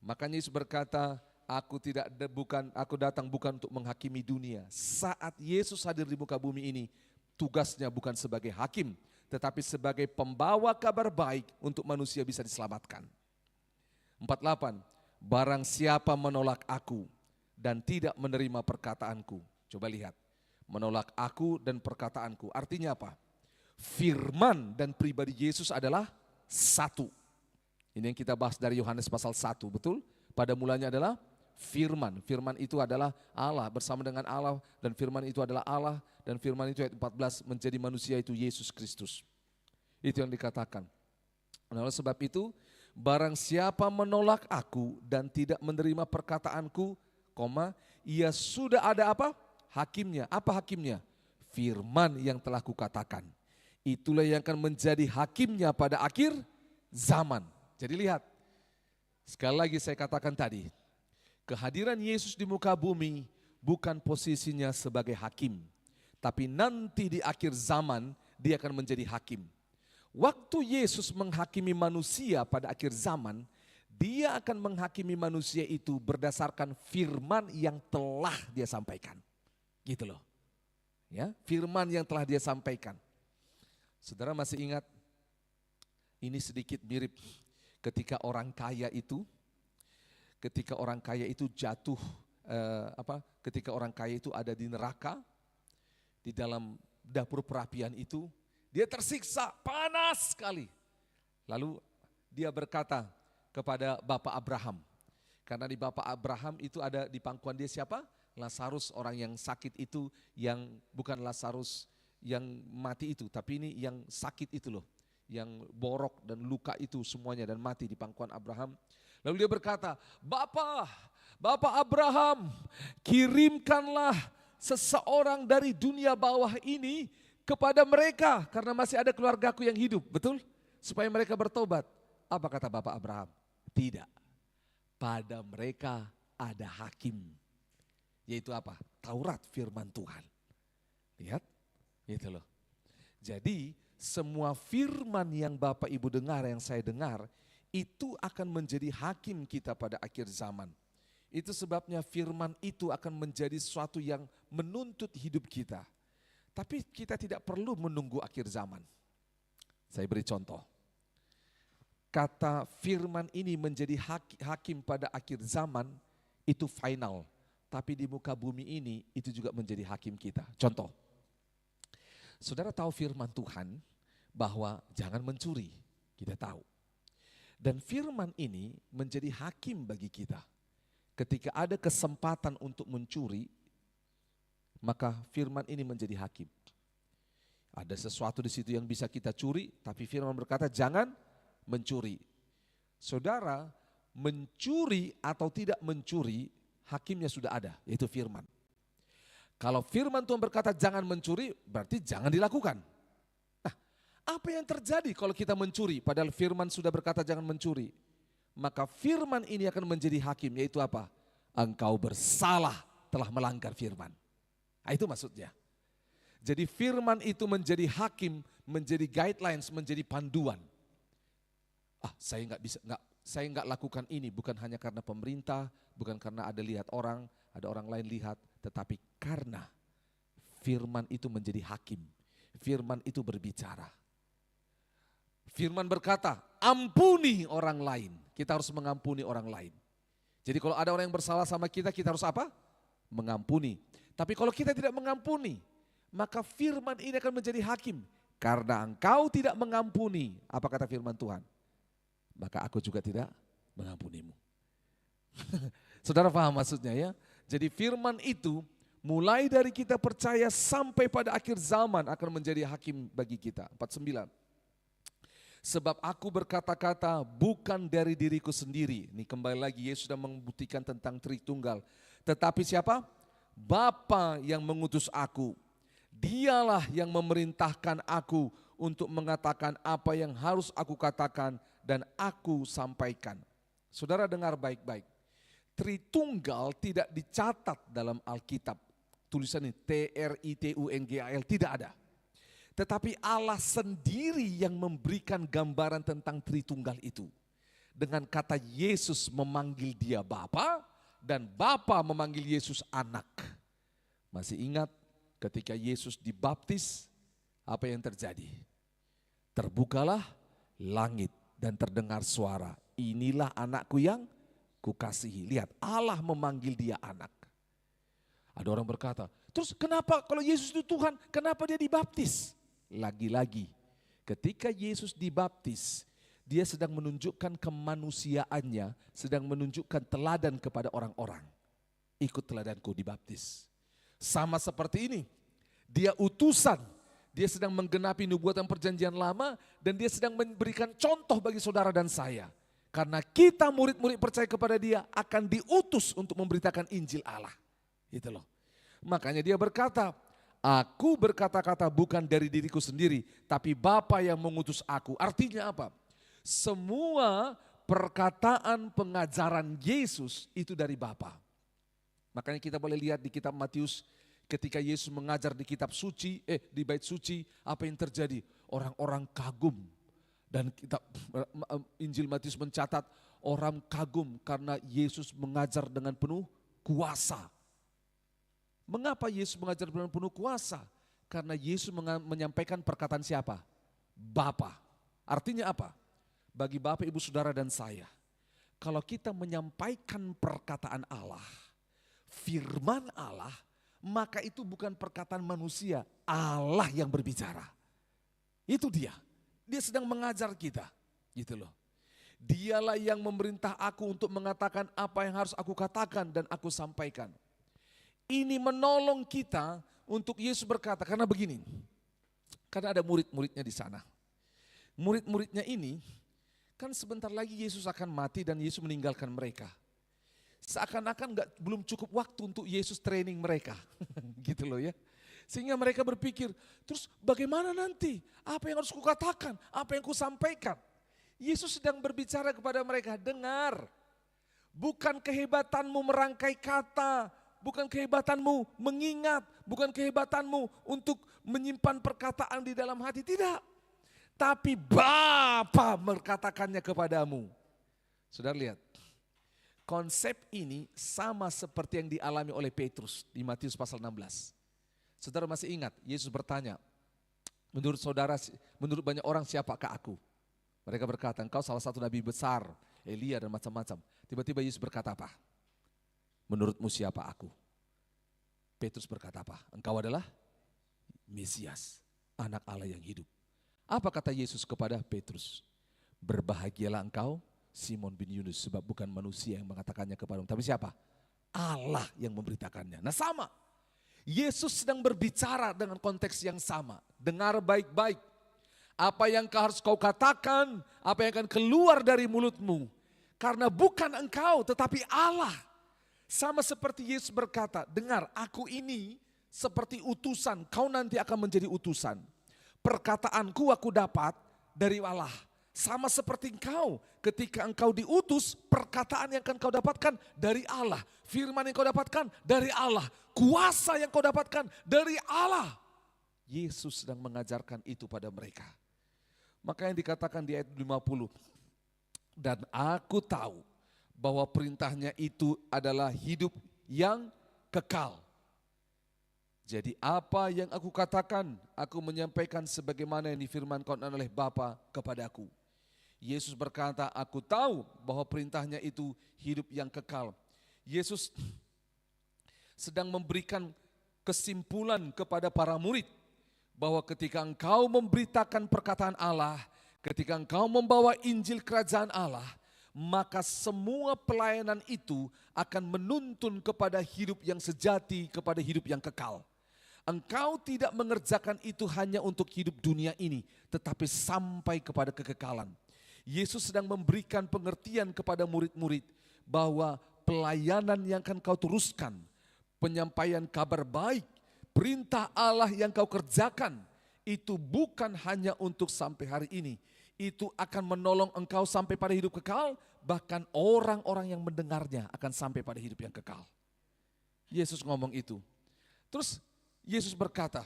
Makanya Yesus berkata, aku datang bukan untuk menghakimi dunia. Saat Yesus hadir di muka bumi ini, tugasnya bukan sebagai hakim, tetapi sebagai pembawa kabar baik untuk manusia bisa diselamatkan. 48. Barang siapa menolak aku dan tidak menerima perkataanku. Coba lihat, menolak aku dan perkataanku. Artinya apa? Firman dan pribadi Yesus adalah satu. Ini yang kita bahas dari Yohanes pasal 1, betul? Pada mulanya adalah firman. Firman itu adalah Allah, bersama dengan Allah, dan firman itu adalah Allah, dan firman itu ayat 14 menjadi manusia itu Yesus Kristus. Itu yang dikatakan. Nah, oleh sebab itu, barang siapa menolak aku dan tidak menerima perkataanku, ia sudah ada apa? Hakimnya. Apa hakimnya? Firman yang telah kukatakan. Itulah yang akan menjadi hakimnya pada akhir zaman. Jadi lihat, sekali lagi saya katakan tadi, kehadiran Yesus di muka bumi bukan posisinya sebagai hakim, tapi nanti di akhir zaman dia akan menjadi hakim. Waktu Yesus menghakimi manusia pada akhir zaman, dia akan menghakimi manusia itu berdasarkan firman yang telah dia sampaikan. Gitu loh. Ya, firman yang telah dia sampaikan. Saudara masih ingat, ini sedikit mirip ketika orang kaya itu jatuh, ketika orang kaya itu ada di neraka, di dalam dapur perapian itu, dia tersiksa, panas sekali. Lalu dia berkata kepada Bapak Abraham, karena di Bapak Abraham itu ada di pangkuan dia siapa? Lazarus, orang yang sakit itu, yang bukan Lazarus yang mati itu, tapi ini yang sakit itu loh, yang borok dan luka itu semuanya dan mati di pangkuan Abraham. Lalu dia berkata, Bapak Abraham, kirimkanlah seseorang dari dunia bawah ini kepada mereka, karena masih ada keluargaku yang hidup, betul? Supaya mereka bertobat. Apa kata Bapak Abraham? Tidak, pada mereka ada hakim. Yaitu apa? Taurat, firman Tuhan. Lihat, gitu loh. Jadi semua firman yang Bapak Ibu dengar, yang saya dengar, itu akan menjadi hakim kita pada akhir zaman. Itu sebabnya firman itu akan menjadi sesuatu yang menuntut hidup kita. Tapi kita tidak perlu menunggu akhir zaman. Saya beri contoh. Kata firman ini menjadi hakim pada akhir zaman, itu final. Tapi di muka bumi ini itu juga menjadi hakim kita. Contoh, saudara tahu firman Tuhan bahwa jangan mencuri, kita tahu. Dan firman ini menjadi hakim bagi kita. Ketika ada kesempatan untuk mencuri, maka firman ini menjadi hakim. Ada sesuatu di situ yang bisa kita curi, tapi firman berkata jangan mencuri. Saudara, mencuri atau tidak mencuri, hakimnya sudah ada, yaitu firman. Kalau firman Tuhan berkata jangan mencuri, berarti jangan dilakukan. Nah, apa yang terjadi kalau kita mencuri, padahal firman sudah berkata jangan mencuri? Maka firman ini akan menjadi hakim, yaitu apa? Engkau bersalah telah melanggar firman. Nah, itu maksudnya. Jadi firman itu menjadi hakim, menjadi guidelines, menjadi panduan. Saya nggak lakukan ini bukan hanya karena pemerintah, bukan karena ada orang lain lihat, tetapi karena firman itu menjadi hakim. Firman itu berbicara. Firman berkata, ampuni orang lain. Kita harus mengampuni orang lain. Jadi kalau ada orang yang bersalah sama kita, kita harus apa? Mengampuni. Tapi kalau kita tidak mengampuni, maka firman ini akan menjadi hakim. Karena engkau tidak mengampuni, apa kata firman Tuhan? Maka aku juga tidak mengampunimu. Saudara paham maksudnya ya? Jadi firman itu mulai dari kita percaya sampai pada akhir zaman akan menjadi hakim bagi kita. 49. Sebab aku berkata-kata bukan dari diriku sendiri. Ini kembali lagi Yesus sudah membuktikan tentang Tritunggal. Tetapi siapa? Bapa yang mengutus aku. Dialah yang memerintahkan aku untuk mengatakan apa yang harus aku katakan dan aku sampaikan. Saudara dengar baik-baik. Tritunggal tidak dicatat dalam Alkitab. Tulisan ini Tritunggal tidak ada. Tetapi Allah sendiri yang memberikan gambaran tentang Tritunggal itu. Dengan kata Yesus memanggil dia Bapa dan Bapa memanggil Yesus anak. Masih ingat ketika Yesus dibaptis, apa yang terjadi? Terbukalah langit dan terdengar suara, inilah anakku yang kukasihi. Lihat, Allah memanggil dia anak. Ada orang berkata, terus kenapa kalau Yesus itu Tuhan, kenapa dia dibaptis? Lagi-lagi, ketika Yesus dibaptis, dia sedang menunjukkan kemanusiaannya, sedang menunjukkan teladan kepada orang-orang. Ikut teladanku, dibaptis. Sama seperti ini, dia utusan, dia sedang menggenapi nubuatan perjanjian lama dan dia sedang memberikan contoh bagi saudara dan saya. Karena kita murid-murid percaya kepada dia akan diutus untuk memberitakan Injil Allah. Gitu loh. Makanya dia berkata, aku berkata-kata bukan dari diriku sendiri, tapi Bapa yang mengutus aku. Artinya apa? Semua perkataan pengajaran Yesus itu dari Bapa. Makanya kita boleh lihat di kitab Matius ketika Yesus mengajar di kitab suci, di bait suci, apa yang terjadi? Orang-orang kagum. Dan kitab Injil Matius mencatat orang kagum karena Yesus mengajar dengan penuh kuasa. Mengapa Yesus mengajar dengan penuh kuasa? Karena Yesus menyampaikan perkataan siapa? Bapa. Artinya apa? Bagi Bapak, Ibu, Saudara dan saya, kalau kita menyampaikan perkataan Allah, firman Allah, maka itu bukan perkataan manusia, Allah yang berbicara. Itu dia. Dia sedang mengajar kita, gitu loh. Dialah yang memerintah aku untuk mengatakan apa yang harus aku katakan dan aku sampaikan. Ini menolong kita untuk Yesus berkata, karena begini, karena ada murid-muridnya di sana. Murid-muridnya ini, kan sebentar lagi Yesus akan mati dan Yesus meninggalkan mereka. Seakan-akan belum cukup waktu untuk Yesus training mereka, gitu loh ya. Sehingga mereka berpikir, terus bagaimana nanti? Apa yang harus kukatakan? Apa yang kusampaikan? Yesus sedang berbicara kepada mereka, dengar. Bukan kehebatanmu merangkai kata, bukan kehebatanmu mengingat, bukan kehebatanmu untuk menyimpan perkataan di dalam hati, tidak. Tapi Bapa berkatakannya kepadamu. Saudara lihat, konsep ini sama seperti yang dialami oleh Petrus di Matius pasal 16. Saudara masih ingat, Yesus bertanya, menurut saudara, menurut banyak orang siapakah aku? Mereka berkata, engkau salah satu nabi besar, Elia dan macam-macam. Tiba-tiba Yesus berkata apa? Menurutmu siapa aku? Petrus berkata apa? Engkau adalah Mesias, anak Allah yang hidup. Apa kata Yesus kepada Petrus? Berbahagialah engkau, Simon bin Yunus, sebab bukan manusia yang mengatakannya kepadamu, tapi siapa? Allah yang memberitakannya. Nah sama, Yesus sedang berbicara dengan konteks yang sama. Dengar baik-baik. Apa yang harus kau katakan, apa yang akan keluar dari mulutmu. Karena bukan engkau tetapi Allah. Sama seperti Yesus berkata, dengar aku ini seperti utusan, kau nanti akan menjadi utusan. Perkataanku aku dapat dari Allah. Sama seperti engkau, ketika engkau diutus, perkataan yang akan kau dapatkan dari Allah. Firman yang kau dapatkan dari Allah. Kuasa yang kau dapatkan dari Allah. Yesus sedang mengajarkan itu pada mereka. Maka yang dikatakan di ayat 50. Dan aku tahu bahwa perintahnya itu adalah hidup yang kekal. Jadi apa yang aku katakan, aku menyampaikan sebagaimana yang difirmankan oleh Bapa kepadaku. Yesus berkata, aku tahu bahwa perintahnya itu hidup yang kekal. Yesus sedang memberikan kesimpulan kepada para murid, bahwa ketika engkau memberitakan perkataan Allah, ketika engkau membawa Injil kerajaan Allah, maka semua pelayanan itu akan menuntun kepada hidup yang sejati, kepada hidup yang kekal. Engkau tidak mengerjakan itu hanya untuk hidup dunia ini, tetapi sampai kepada kekekalan. Yesus sedang memberikan pengertian kepada murid-murid bahwa pelayanan yang akan kau teruskan, penyampaian kabar baik, perintah Allah yang kau kerjakan, itu bukan hanya untuk sampai hari ini. Itu akan menolong engkau sampai pada hidup kekal, bahkan orang-orang yang mendengarnya akan sampai pada hidup yang kekal. Yesus ngomong itu. Terus Yesus berkata,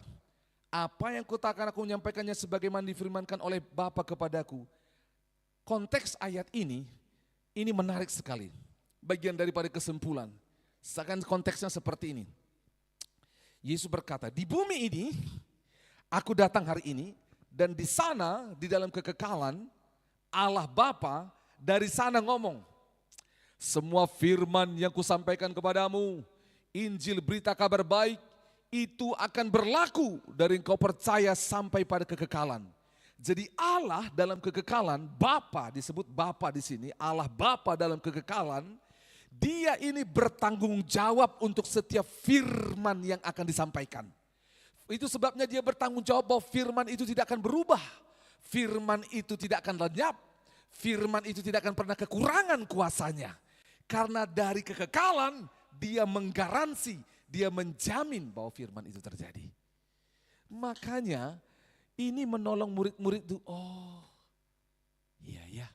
apa yang kutakan aku menyampaikannya sebagaimana difirmankan oleh Bapa kepadaku. Konteks ayat ini menarik sekali. Bagian daripada kesimpulan. Seakan konteksnya seperti ini. Yesus berkata, di bumi ini aku datang hari ini, dan di sana di dalam kekekalan Allah Bapa dari sana ngomong, semua firman yang kusampaikan kepadamu, Injil berita kabar baik, itu akan berlaku dari engkau percaya sampai pada kekekalan. Jadi Allah dalam kekekalan, Bapa disebut Bapa di sini, Allah Bapa dalam kekekalan, Dia ini bertanggung jawab untuk setiap firman yang akan disampaikan. Itu sebabnya Dia bertanggung jawab bahwa firman itu tidak akan berubah. Firman itu tidak akan lenyap. Firman itu tidak akan pernah kekurangan kuasanya. Karena dari kekekalan Dia menggaransi, Dia menjamin bahwa firman itu terjadi. Makanya ini menolong murid-murid itu, oh iya ya.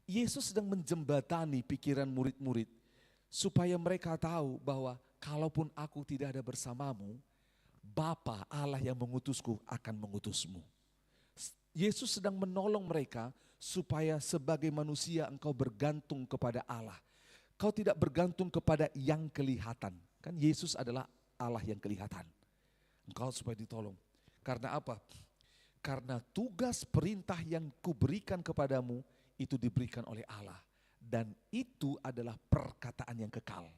Yesus sedang menjembatani pikiran murid-murid supaya mereka tahu bahwa kalaupun aku tidak ada bersamamu, Bapa Allah yang mengutusku akan mengutusmu. Yesus sedang menolong mereka supaya sebagai manusia engkau bergantung kepada Allah. Kau tidak bergantung kepada yang kelihatan. Kan Yesus adalah Allah yang kelihatan. Engkau supaya ditolong. Karena apa? Karena tugas perintah yang kuberikan kepadamu itu diberikan oleh Allah. Dan itu adalah perkataan yang kekal.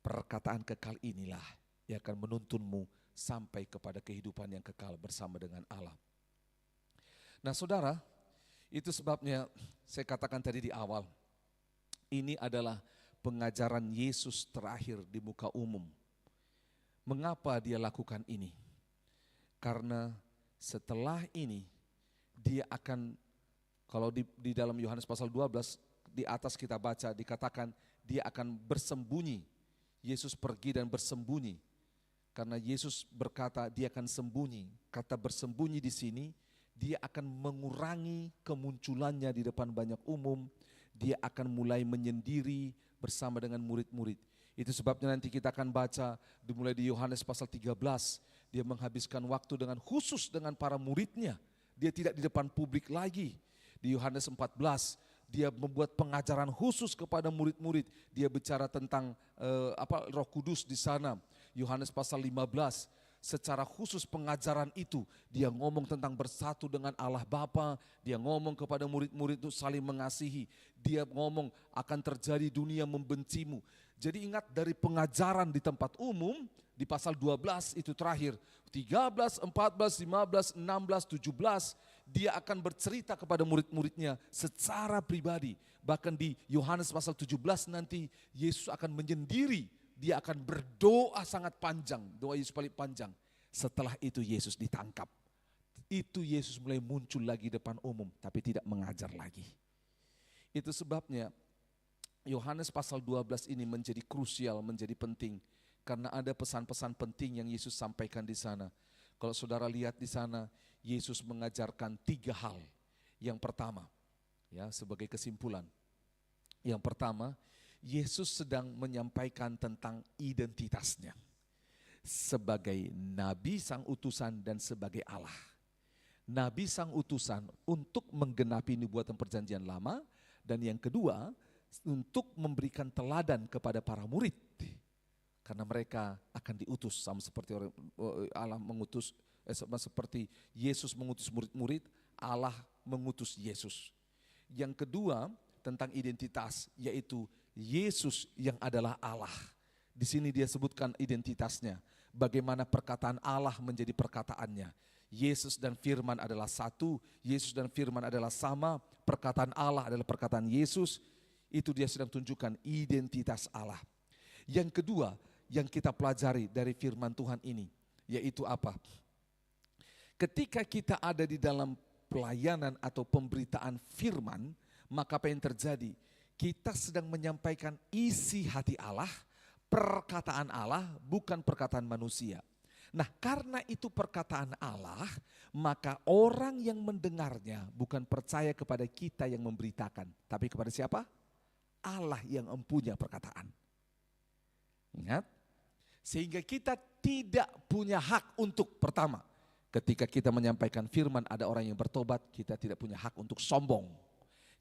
Perkataan kekal inilah yang akan menuntunmu sampai kepada kehidupan yang kekal bersama dengan Allah. Nah saudara, itu sebabnya saya katakan tadi di awal, ini adalah pengajaran Yesus terakhir di muka umum. Mengapa dia lakukan ini? Karena setelah ini dia akan, kalau di dalam Yohanes pasal 12 di atas kita baca dikatakan dia akan bersembunyi. Yesus pergi dan bersembunyi. Karena Yesus berkata dia akan sembunyi. Kata bersembunyi di sini, dia akan mengurangi kemunculannya di depan banyak umum. Dia akan mulai menyendiri bersama dengan murid-murid. Itu sebabnya nanti kita akan baca dimulai di Yohanes pasal 13. Dia menghabiskan waktu dengan khusus dengan para muridnya. Dia tidak di depan publik lagi. Di Yohanes 14 dia membuat pengajaran khusus kepada murid-murid. Dia bicara tentang Roh Kudus di sana. Yohanes pasal 15 secara khusus pengajaran itu dia ngomong tentang bersatu dengan Allah Bapa. Dia ngomong kepada murid-murid untuk saling mengasihi. Dia ngomong akan terjadi dunia membencimu. Jadi ingat dari pengajaran di tempat umum di pasal 12 itu terakhir, 13, 14, 15, 16, 17 dia akan bercerita kepada murid-muridnya secara pribadi. Bahkan di Yohanes pasal 17 nanti Yesus akan menyendiri, dia akan berdoa sangat panjang, doa Yesus paling panjang. Setelah itu Yesus ditangkap. Itu Yesus mulai muncul lagi depan umum tapi tidak mengajar lagi. Itu sebabnya Yohanes pasal 12 ini menjadi krusial, menjadi penting. Karena ada pesan-pesan penting yang Yesus sampaikan di sana. Kalau saudara lihat di sana, Yesus mengajarkan 3 hal. Yang pertama, ya sebagai kesimpulan. Yang pertama, Yesus sedang menyampaikan tentang identitasnya. Sebagai Nabi sang utusan dan sebagai Allah. Nabi sang utusan untuk menggenapi nubuatan perjanjian lama. Dan yang kedua, untuk memberikan teladan kepada para murid. Karena mereka akan diutus sama seperti Allah mengutus, sama seperti Yesus mengutus murid-murid, Allah mengutus Yesus. Yang kedua tentang identitas, yaitu Yesus yang adalah Allah. Di sini dia sebutkan identitasnya, bagaimana perkataan Allah menjadi perkataannya. Yesus dan firman adalah satu, Yesus dan firman adalah sama, perkataan Allah adalah perkataan Yesus. Itu dia sedang tunjukkan identitas Allah. Yang kedua yang kita pelajari dari firman Tuhan ini, yaitu apa? Ketika kita ada di dalam pelayanan atau pemberitaan firman, maka apa yang terjadi? Kita sedang menyampaikan isi hati Allah, perkataan Allah, bukan perkataan manusia. Nah, karena itu perkataan Allah, maka orang yang mendengarnya bukan percaya kepada kita yang memberitakan, tapi kepada siapa? Allah yang mempunyai perkataan. Ingat, sehingga kita tidak punya hak untuk, pertama, ketika kita menyampaikan firman ada orang yang bertobat, kita tidak punya hak untuk sombong.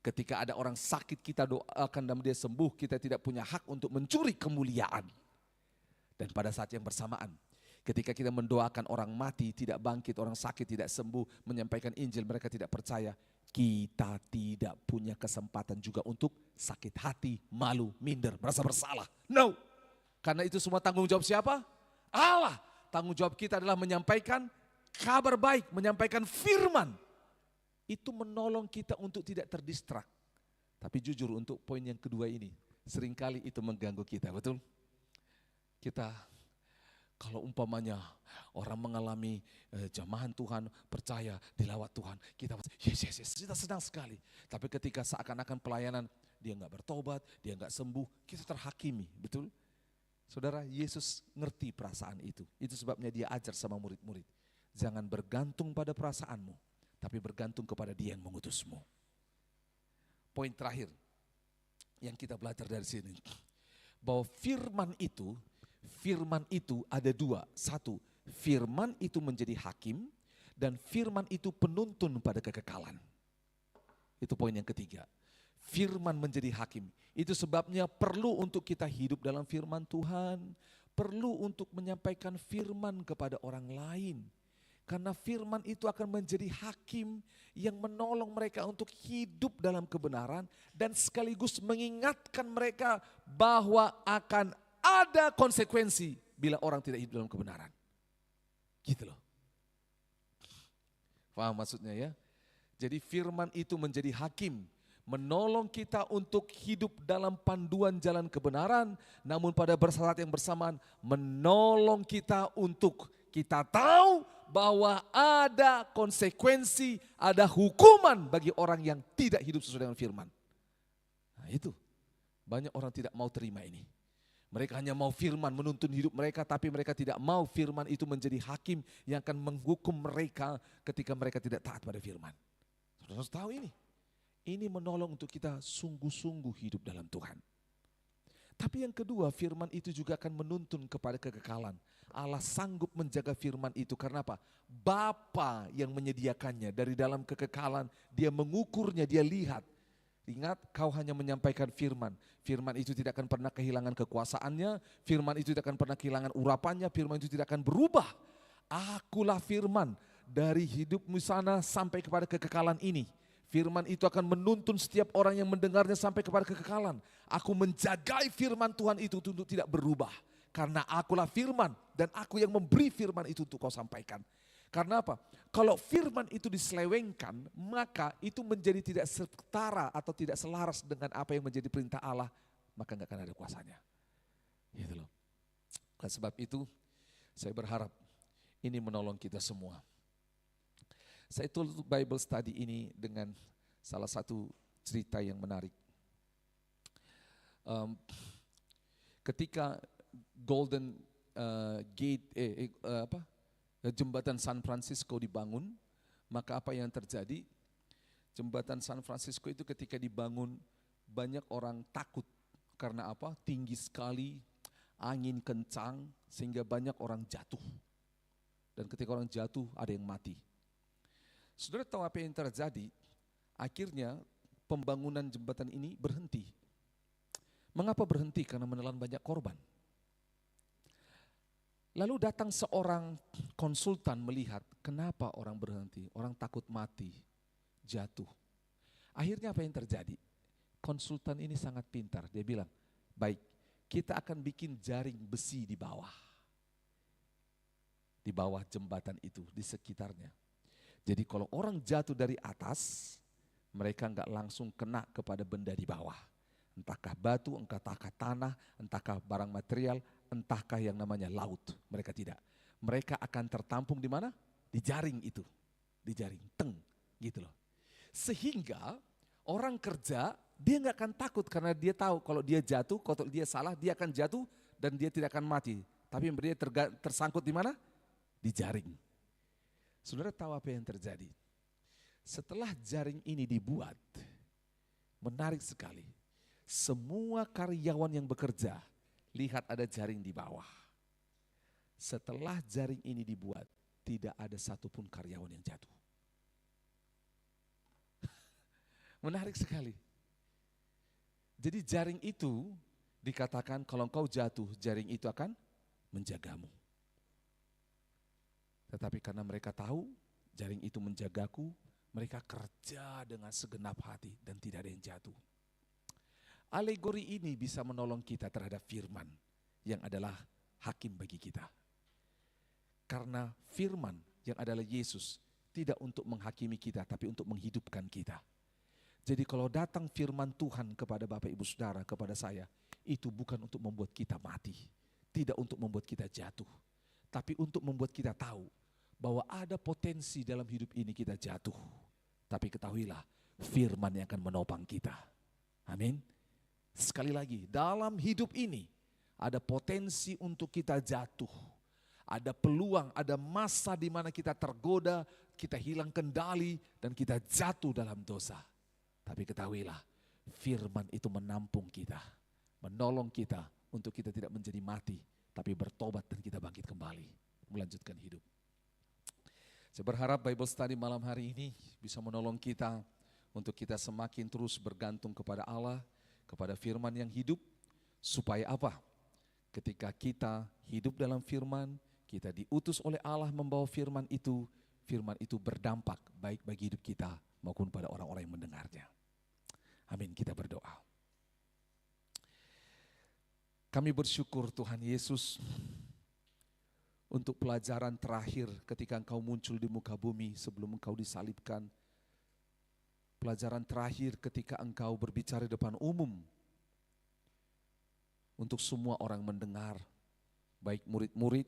Ketika ada orang sakit kita doakan dan dia sembuh, kita tidak punya hak untuk mencuri kemuliaan. Dan pada saat yang bersamaan, ketika kita mendoakan orang mati, tidak bangkit, orang sakit tidak sembuh, menyampaikan Injil mereka tidak percaya, kita tidak punya kesempatan juga untuk sakit hati, malu, minder, merasa bersalah. No, karena itu semua tanggung jawab siapa? Allah. Tanggung jawab kita adalah menyampaikan kabar baik, menyampaikan firman. Itu menolong kita untuk tidak terdistrak. Tapi jujur untuk poin yang kedua ini, seringkali itu mengganggu kita, betul? Kita kalau umpamanya orang mengalami jamahan Tuhan, percaya, dilawat Tuhan, kita yes, kita senang sekali. Tapi ketika seakan-akan pelayanan, dia enggak bertobat, dia enggak sembuh, kita terhakimi, betul? Saudara, Yesus ngerti perasaan itu. Itu sebabnya dia ajar sama murid-murid. Jangan bergantung pada perasaanmu, tapi bergantung kepada dia yang mengutusmu. Poin terakhir yang kita belajar dari sini, bahwa firman itu ada dua. Satu, firman itu menjadi hakim dan firman itu penuntun pada kekekalan. Itu poin yang ketiga. Firman menjadi hakim. Itu sebabnya perlu untuk kita hidup dalam firman Tuhan. Perlu untuk menyampaikan firman kepada orang lain. Karena firman itu akan menjadi hakim yang menolong mereka untuk hidup dalam kebenaran dan sekaligus mengingatkan mereka bahwa akan ada konsekuensi bila orang tidak hidup dalam kebenaran. Gitu loh. Paham maksudnya ya? Jadi firman itu menjadi hakim, menolong kita untuk hidup dalam panduan jalan kebenaran, namun pada saat yang bersamaan menolong kita untuk kita tahu bahwa ada konsekuensi, ada hukuman bagi orang yang tidak hidup sesuai dengan firman. Nah itu, banyak orang tidak mau terima ini. Mereka hanya mau firman menuntun hidup mereka, tapi mereka tidak mau firman itu menjadi hakim yang akan menghukum mereka ketika mereka tidak taat pada firman. Saudara harus tahu ini. Ini menolong untuk kita sungguh-sungguh hidup dalam Tuhan. Tapi yang kedua, firman itu juga akan menuntun kepada kekekalan. Allah sanggup menjaga firman itu karena apa? Bapa yang menyediakannya dari dalam kekekalan, dia mengukurnya, dia lihat. Ingat, kau hanya menyampaikan firman. Firman itu tidak akan pernah kehilangan kekuasaannya, firman itu tidak akan pernah kehilangan urapannya, firman itu tidak akan berubah. Akulah firman dari hidupmu sana sampai kepada kekekalan ini. Firman itu akan menuntun setiap orang yang mendengarnya sampai kepada kekekalan. Aku menjagai firman Tuhan itu untuk tidak berubah. Karena akulah firman dan aku yang memberi firman itu untuk kau sampaikan. Karena apa? Kalau firman itu diselewengkan, maka itu menjadi tidak setara atau tidak selaras dengan apa yang menjadi perintah Allah, maka nggak akan ada kuasanya. Gitu loh. Dan sebab itu saya berharap ini menolong kita semua. Saya tulis Bible study ini dengan salah satu cerita yang menarik. Ketika Golden Gate, jembatan San Francisco dibangun, maka apa yang terjadi? Jembatan San Francisco itu ketika dibangun banyak orang takut. Karena apa? Tinggi sekali, angin kencang, sehingga banyak orang jatuh. Dan ketika orang jatuh ada yang mati. Saudara tahu apa yang terjadi? Akhirnya pembangunan jembatan ini berhenti. Mengapa berhenti? Karena menelan banyak korban. Lalu datang seorang konsultan melihat kenapa orang berhenti. Orang takut mati, jatuh. Akhirnya apa yang terjadi? Konsultan ini sangat pintar. Dia bilang, baik, kita akan bikin jaring besi di bawah. Di bawah jembatan itu, di sekitarnya. Jadi kalau orang jatuh dari atas, mereka enggak langsung kena kepada benda di bawah. Entahkah batu, entahkah tanah, entahkah barang material, entahkah yang namanya laut. Mereka tidak. Mereka akan tertampung di mana? Di jaring itu. Di jaring, teng, gitu loh. Sehingga orang kerja, dia enggak akan takut karena dia tahu kalau dia jatuh, kalau dia salah, dia akan jatuh dan dia tidak akan mati. Tapi dia tersangkut di mana? Di jaring. Saudara tahu apa yang terjadi? Setelah jaring ini dibuat, menarik sekali. Semua karyawan yang bekerja, lihat ada jaring di bawah. Setelah jaring ini dibuat, tidak ada satupun karyawan yang jatuh. Menarik sekali. Jadi jaring itu dikatakan kalau engkau jatuh, jaring itu akan menjagamu. Tetapi karena mereka tahu jaring itu menjagaku, mereka kerja dengan segenap hati dan tidak ada yang jatuh. Alegori ini bisa menolong kita terhadap firman yang adalah hakim bagi kita. Karena firman yang adalah Yesus tidak untuk menghakimi kita tapi untuk menghidupkan kita. Jadi kalau datang firman Tuhan kepada Bapak Ibu Saudara, kepada saya, itu bukan untuk membuat kita mati, tidak untuk membuat kita jatuh, tapi untuk membuat kita tahu bahwa ada potensi dalam hidup ini kita jatuh. Tapi ketahuilah, firman yang akan menopang kita. Amin. Sekali lagi, dalam hidup ini ada potensi untuk kita jatuh. Ada peluang, ada masa di mana kita tergoda, kita hilang kendali dan kita jatuh dalam dosa. Tapi ketahuilah, firman itu menampung kita, menolong kita untuk kita tidak menjadi mati, tapi bertobat dan kita bangkit kembali, melanjutkan hidup. Saya berharap Bible Study malam hari ini bisa menolong kita untuk kita semakin terus bergantung kepada Allah, kepada firman yang hidup, supaya apa? Ketika kita hidup dalam firman, kita diutus oleh Allah membawa firman itu berdampak baik bagi hidup kita maupun pada orang-orang yang mendengarnya. Amin, kita berdoa. Kami bersyukur Tuhan Yesus untuk pelajaran terakhir ketika Engkau muncul di muka bumi sebelum Engkau disalibkan. Pelajaran terakhir ketika Engkau berbicara di depan umum untuk semua orang mendengar, baik murid-murid,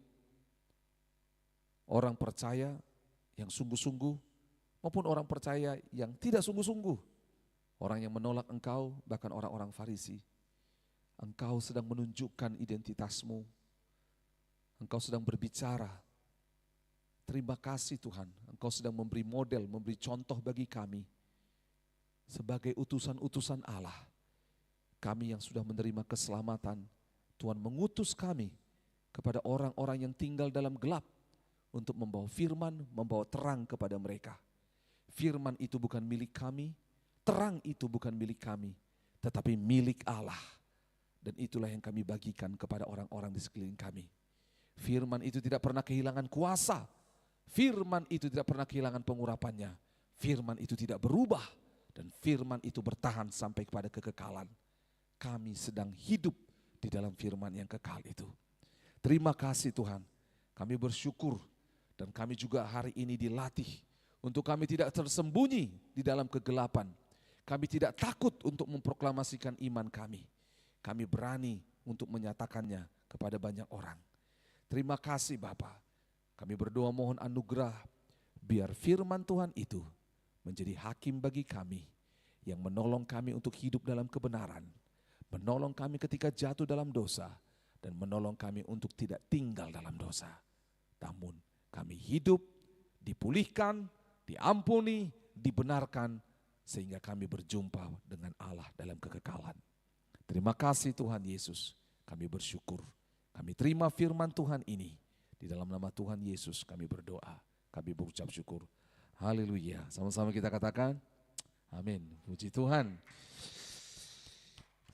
orang percaya yang sungguh-sungguh maupun orang percaya yang tidak sungguh-sungguh. Orang yang menolak Engkau, bahkan orang-orang Farisi. Engkau sedang menunjukkan identitasmu. Engkau sedang berbicara. Terima kasih Tuhan, Engkau sedang memberi model, memberi contoh bagi kami. Sebagai utusan-utusan Allah, kami yang sudah menerima keselamatan, Tuhan mengutus kami kepada orang-orang yang tinggal dalam gelap untuk membawa firman, membawa terang kepada mereka. Firman itu bukan milik kami, terang itu bukan milik kami, tetapi milik Allah. Dan itulah yang kami bagikan kepada orang-orang di sekeliling kami. Firman itu tidak pernah kehilangan kuasa. Firman itu tidak pernah kehilangan pengurapannya. Firman itu tidak berubah. Dan firman itu bertahan sampai kepada kekekalan. Kami sedang hidup di dalam firman yang kekal itu. Terima kasih Tuhan. Kami bersyukur dan kami juga hari ini dilatih untuk kami tidak tersembunyi di dalam kegelapan. Kami tidak takut untuk memproklamasikan iman kami. Kami berani untuk menyatakannya kepada banyak orang. Terima kasih Bapa. Kami berdoa mohon anugerah biar firman Tuhan itu menjadi hakim bagi kami yang menolong kami untuk hidup dalam kebenaran, menolong kami ketika jatuh dalam dosa, dan menolong kami untuk tidak tinggal dalam dosa. Namun kami hidup, dipulihkan, diampuni, dibenarkan, sehingga kami berjumpa dengan Allah dalam kekekalan. Terima kasih Tuhan Yesus, kami bersyukur. Kami terima firman Tuhan ini. Di dalam nama Tuhan Yesus kami berdoa, kami berucap syukur. Haleluya. Sama-sama kita katakan, amin. Puji Tuhan.